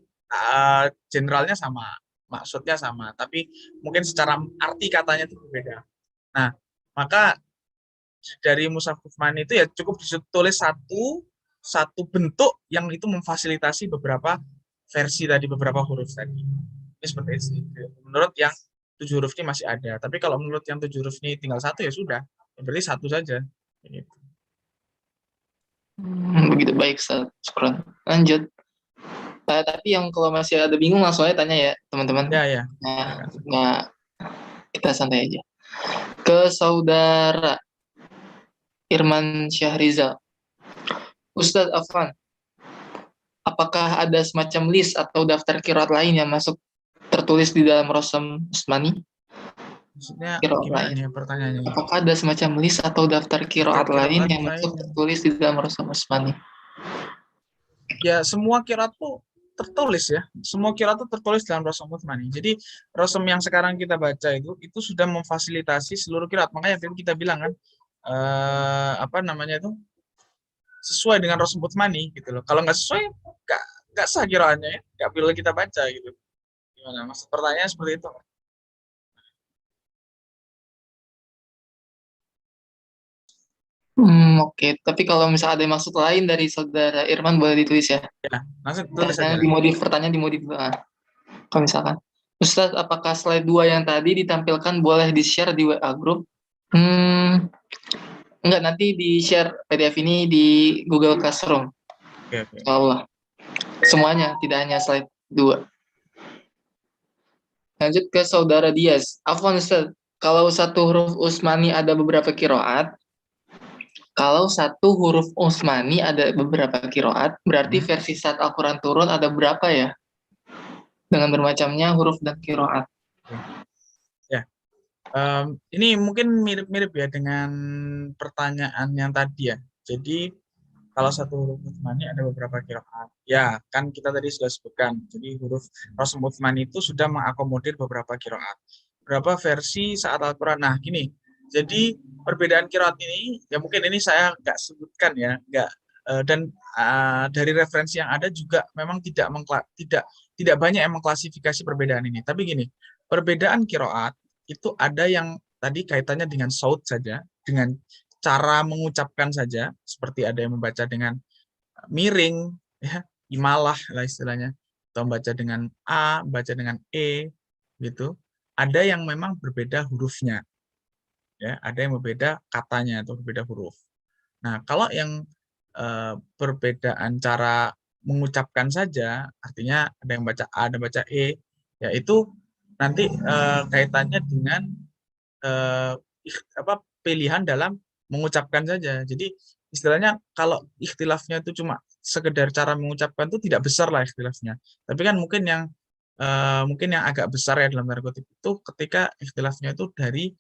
generalnya sama, maksudnya sama, tapi mungkin secara arti katanya itu berbeda. Nah, maka dari mushaf Utsmani itu ya cukup ditulis satu bentuk yang itu memfasilitasi beberapa versi tadi, beberapa huruf tadi. Ini seperti itu. Menurut yang 7 huruf ini masih ada, tapi kalau menurut yang 7 huruf ini tinggal satu ya sudah, berarti satu saja. Gitu. Begitu, baik, Ustaz. Syukran. Lanjut. Tapi yang kalau masih ada bingung langsung aja tanya ya, teman-teman. Ya. Nah, kita santai aja. Ke saudara Irman Syahrizal. Ustadz Afwan, apakah ada semacam list atau daftar qiraat lain yang masuk tertulis di dalam Rosam Utsmani? Maksudnya gimana nih pertanyaannya? Apakah ada semacam list atau daftar qiraat lain yang masuk tertulis di dalam Rosam Utsmani? Ya, semua qiraat tuh tertulis ya. Semua qiraat itu tertulis dalam Rasm Utsmani. Jadi Rasm yang sekarang kita baca itu sudah memfasilitasi seluruh qiraat. Makanya tadi kita bilang kan apa namanya itu sesuai dengan Rasm Utsmani gitu loh. Kalau nggak sesuai nggak sah qiraatnya ya. Nggak perlu kita baca gitu. Gimana? Maksud pertanyaan seperti itu. Oke. Tapi kalau misalnya ada maksud lain dari saudara Irman boleh ditulis ya. Ya, langsung tulis saja. Pertanyaan dimodif. Kalau misalkan, Ustaz, apakah slide 2 yang tadi ditampilkan boleh di-share di WA group? Enggak, nanti di-share PDF ini di Google Classroom. Oke. Allah. Semuanya, tidak hanya slide 2. Lanjut ke saudara Dias. Afwan Ustaz, kalau satu huruf Utsmani ada beberapa kiroat, berarti versi saat Al-Quran turun ada berapa ya? Dengan bermacamnya huruf dan kiroat. Ya, ini mungkin mirip-mirip ya dengan pertanyaan yang tadi ya. Jadi kalau satu huruf Utsmani ada beberapa kiroat. Ya, kan kita tadi sudah sebutkan. Jadi huruf Rasm Utsmani itu sudah mengakomodir beberapa kiroat. Berapa versi saat Al-Quran. Nah, gini. Jadi perbedaan kiroat ini, ya mungkin ini saya nggak sebutkan ya, dan dari referensi yang ada juga memang tidak banyak yang mengklasifikasi perbedaan ini. Tapi gini, perbedaan kiroat itu ada yang tadi kaitannya dengan saut saja, dengan cara mengucapkan saja, seperti ada yang membaca dengan miring, ya, imalah lah istilahnya, atau membaca dengan A, baca dengan E, gitu. Ada yang memang berbeda hurufnya, ya, ada yang berbeda katanya atau berbeda huruf. Nah, kalau yang perbedaan cara mengucapkan saja, artinya ada yang baca A, ada yang baca E, ya itu nanti kaitannya dengan pilihan dalam mengucapkan saja. Jadi istilahnya kalau ikhtilafnya itu cuma sekedar cara mengucapkan itu tidak besar lah ikhtilafnya. Tapi kan mungkin yang agak besar ya dalam tanda kutip itu ketika ikhtilafnya itu dari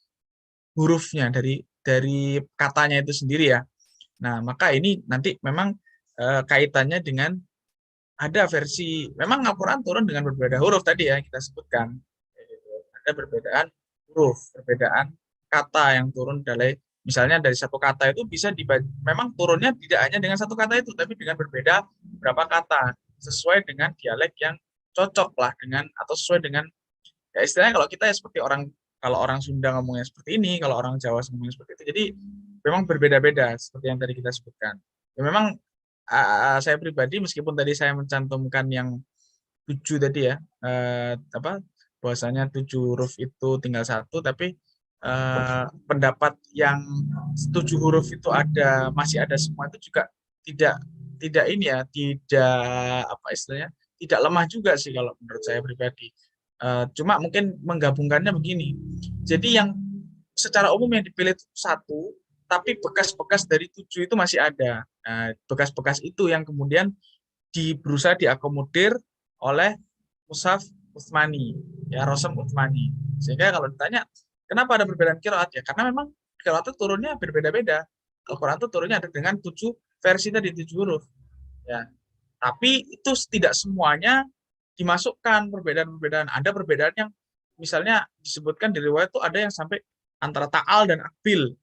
hurufnya, dari katanya itu sendiri ya. Nah, maka ini nanti memang kaitannya dengan ada versi, memang Al-Quran turun dengan berbeda huruf tadi ya kita sebutkan. Ada perbedaan huruf, perbedaan kata yang turun misalnya dari satu kata itu bisa memang turunnya tidak hanya dengan satu kata itu, tapi dengan berbeda beberapa kata sesuai dengan dialek yang cocok lah dengan atau sesuai dengan ya istilahnya kalau kita ya seperti kalau orang Sunda ngomongnya seperti ini, kalau orang Jawa ngomongnya seperti itu. Jadi memang berbeda-beda seperti yang tadi kita sebutkan. Ya memang saya pribadi meskipun tadi saya mencantumkan yang 7 tadi ya, bahwasanya 7 huruf itu tinggal satu, tapi pendapat yang 7 huruf itu masih ada semua itu juga tidak tidak ini ya, tidak apa istilahnya, tidak lemah juga sih kalau menurut saya pribadi. Cuma mungkin menggabungkannya begini. Jadi yang secara umum yang dipilih itu satu, tapi bekas-bekas dari 7 itu masih ada. Nah, bekas-bekas itu yang kemudian berusaha diakomodir oleh Mushaf Utsmani, ya Rasm Utsmani. Sehingga kalau ditanya kenapa ada perbedaan qiraat ya karena memang qiraat itu turunnya berbeda-beda. Al-Quran itu turunnya ada dengan 7 versi tadi 7 huruf. Ya. Tapi itu tidak semuanya dimasukkan perbedaan-perbedaan. Ada perbedaan yang misalnya disebutkan di riwayat itu ada yang sampai antara ta'al dan akbil.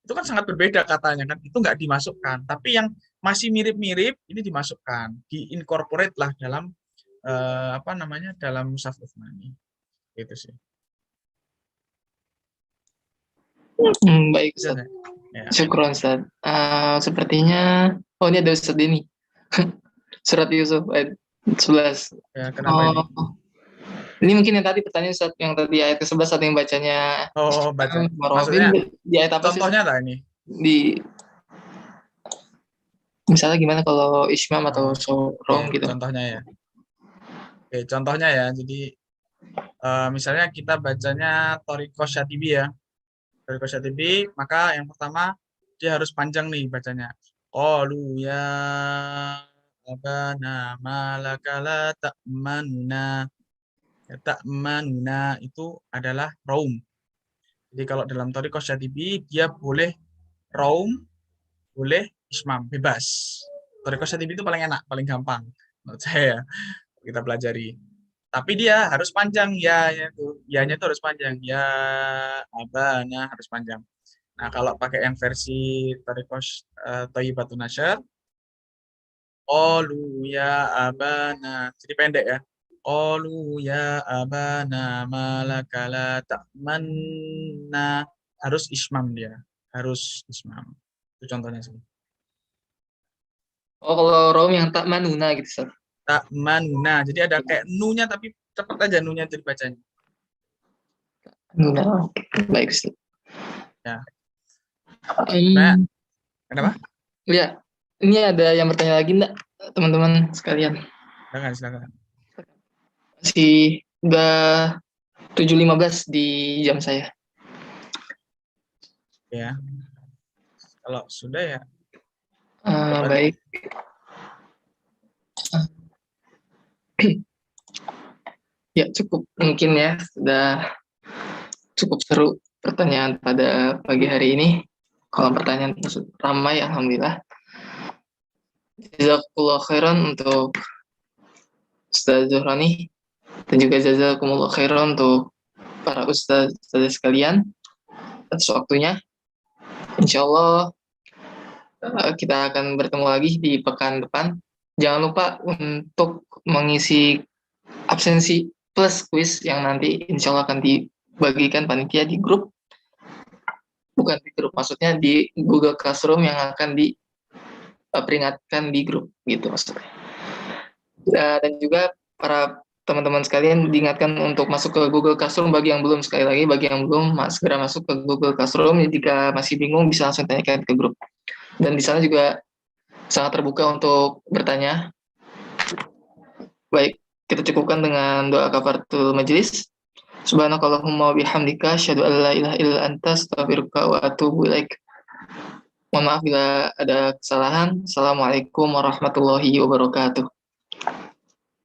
Itu kan sangat berbeda katanya kan. Itu nggak dimasukkan. Tapi yang masih mirip-mirip ini dimasukkan, diincorporate lah dalam dalam Mushaf Utsmani. Itu sih. Baik Ustaz. Ya. Syukron Ustaz. Sepertinya ini ada Ustaz Deni. Surat Yusuf ayat 11. Ya, kenapa ini? Ini mungkin yang tadi pertanyaan Ustaz, yang tadi ayat ke-11 ada yang bacanya. Baca. Maksudnya di ayat apa contohnya tak ini? Misalnya gimana kalau Ismam atau Sorong gitu. Contohnya ya. Oke, contohnya ya. Jadi misalnya kita bacanya Thariqah Syatibi ya. Thariqah Syatibi, maka yang pertama dia harus panjang nih bacanya. Qalu ya abana malaka la ta'manuna. Ya, ta'manuna itu adalah raum. Jadi kalau dalam Thariqah Syatibi dia boleh raum, boleh ismam, bebas. Thariqah Syatibi itu paling enak, paling gampang. menurut saya kita pelajari. Tapi dia harus panjang ya-nya itu harus panjang. Ya abana harus panjang. Nah, kalau pakai yang versi Tariqosh Thayyibatun Nasyar, Qalu ya abana. Jadi pendek ya. Qalu ya abana malakala ta'manna. Harus ismam dia. Harus ismam. Itu contohnya sih. Oh, kalau rom yang tak manuna gitu, Ustaz. Ta'manna. Jadi ada kayak nu-nya tapi cepat aja nu-nya jadi bacanya. Nuna. Oke. Baik, Ustaz. Ya. Hmm, Kenapa? ya, ini ada yang bertanya lagi enggak, teman-teman sekalian? Silakan. Masih udah 7.15 di jam saya. Ya. Kalau sudah ya. Baik. Ya, cukup mungkin ya. Sudah cukup seru pertanyaan pada pagi hari ini. Kalau pertanyaan ramai, alhamdulillah. Jazakumullah khairan untuk Ustaz Zuhrani, dan juga jazakumullah khairan untuk para ustaz sekalian atas waktunya. Insya Allah kita akan bertemu lagi di pekan depan. Jangan lupa untuk mengisi absensi plus quiz yang nanti insya Allah akan dibagikan panitia di grup. Bukan di grup, maksudnya di Google Classroom yang akan diperingatkan di grup, gitu maksudnya. Dan juga para teman-teman sekalian diingatkan untuk masuk ke Google Classroom bagi yang belum, sekali lagi bagi yang belum, segera masuk ke Google Classroom. Jika masih bingung bisa langsung tanyakan ke grup. Dan di sana juga sangat terbuka untuk bertanya. Baik, kita cukupkan dengan doa kafaratul majelis. Subhanakallahumma bihamdika asyhadu an la ilaha illa anta astaghfiruka wa atubu ilaik. Mohon maaf bila ada kesalahan. Assalamualaikum warahmatullahi wabarakatuh.